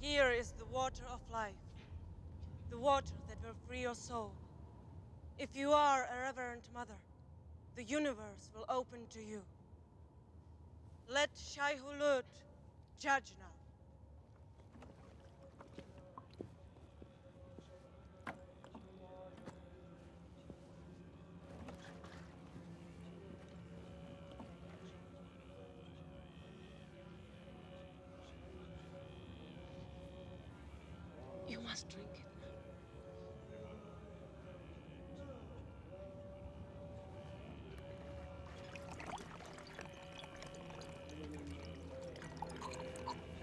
Here is the water of life, the water that will free your soul. If you are a reverent mother, the universe will open to you. Let Shai Hulud judge now. You must drink it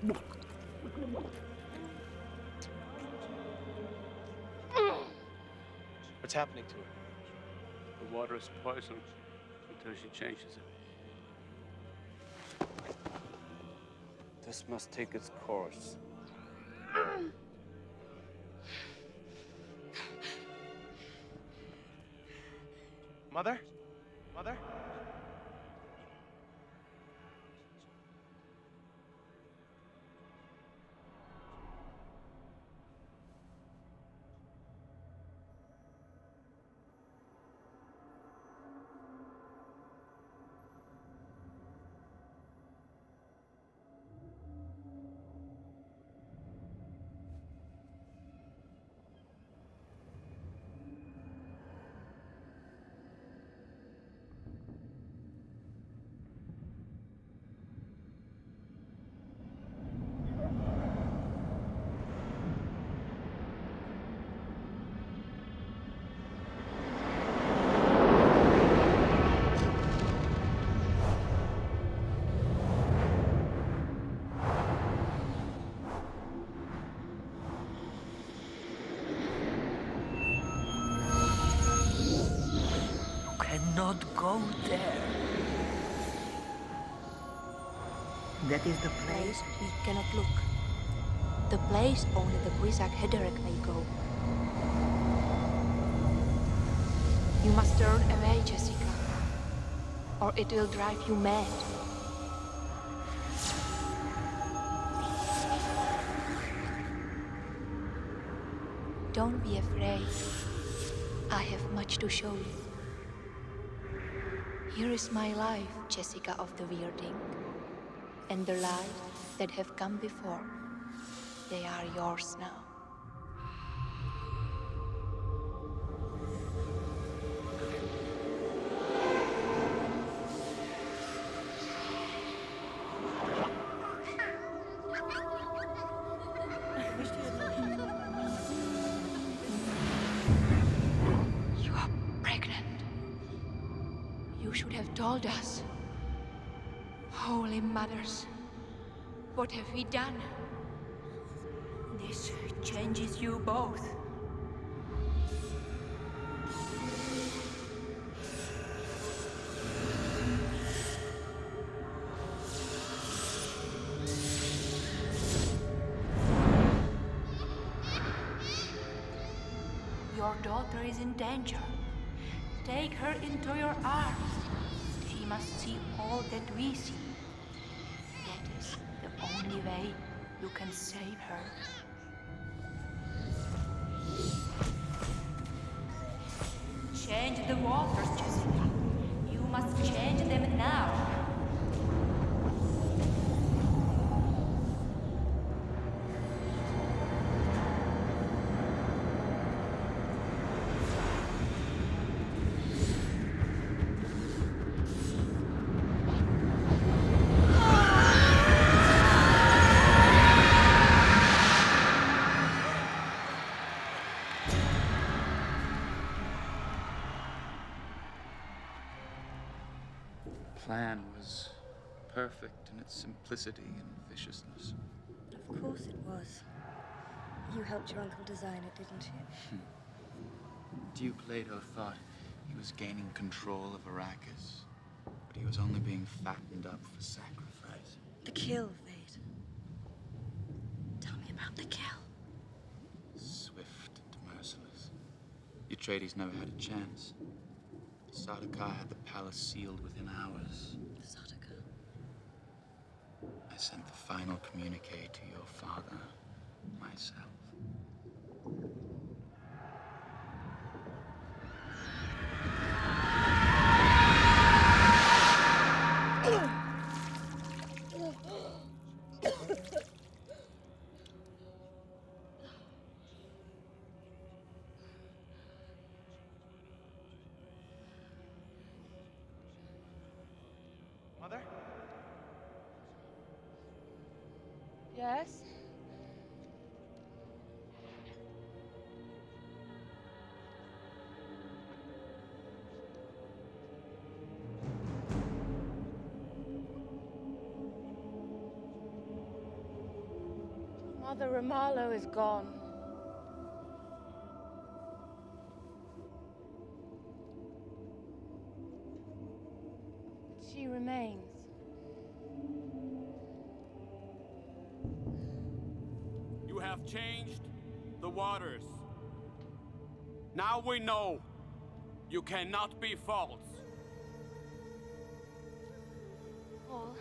now. What's happening to her? The water is poisoned until she changes it. This must take its course. Mother? Mother? Cannot go there. That is the place we cannot look. The place only the Grisak Hederek may go. You must turn away, Jessica, or it will drive you mad. Don't be afraid. I have much to show you. Here is my life, Jessica of the Weirding, and the lives that have come before. They are yours now. You are pregnant. You should have told us. Holy mothers, what have we done? This changes you both. daughter is in danger. Take her into your arms. She must see all that we see. That is the only way you can save her. Change the waters, Jessica. You must change them now. The plan was perfect in its simplicity and viciousness. Of course it was. You helped your uncle design it, didn't you? Duke Leto thought he was gaining control of Arrakis, but he was only being fattened up for sacrifice. The kill, Vade. Tell me about the kill. Swift and merciless. Atreides never had a chance. Sardaukar had the palace sealed within hours. Sardaukar? I sent the final communique to your father, myself. Mother? Yes? Mother Romalo is gone. But she remains. You have changed the waters. Now we know you cannot be false. Paul.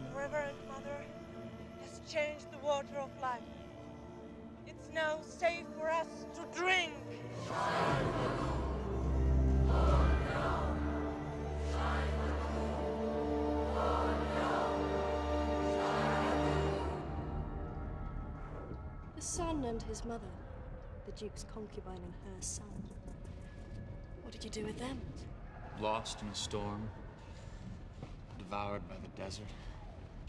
The Reverend Mother has changed the water of life. It's now safe for us to drink. The son and his mother, the Duke's concubine and her son. What did you do with them? Lost in a storm, devoured by the desert.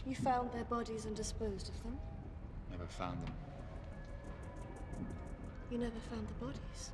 You found their bodies and disposed of them? Never found them. You never found the bodies?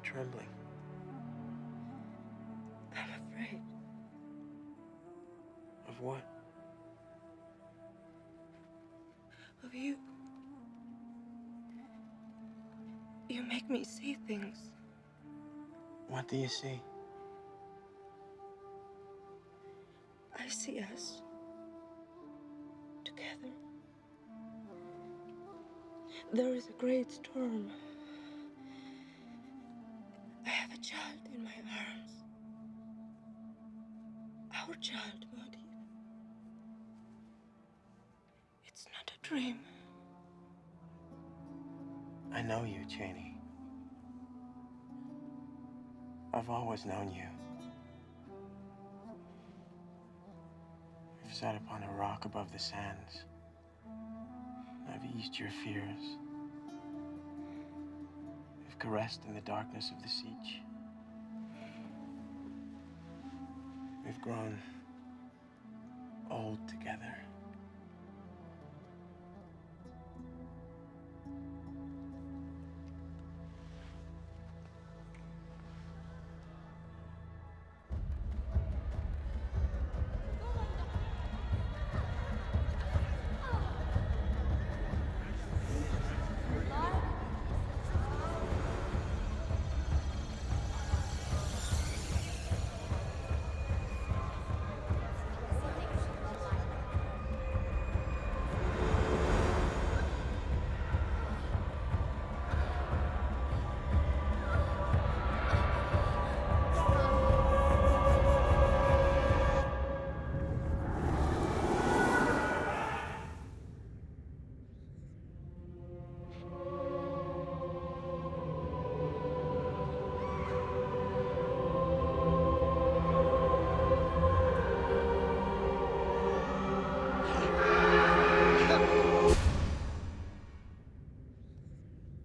Trembling. I'm afraid. Of what? Of you. You make me see things. What do you see? I see us. Together. There is a great storm. I have a child in my arms. child, Muad'Dib. It's not a dream. I know you, Cheney. I've always known you. We've sat upon a rock above the sands. I've eased your fears. We've caressed in the darkness of the siege. We've grown old together.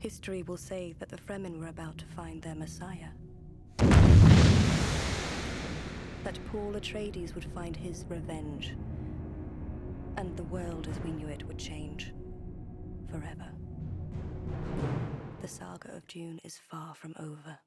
History will say that the Fremen were about to find their Messiah. That Paul Atreides would find his revenge. And the world as we knew it would change. Forever. The saga of Dune is far from over.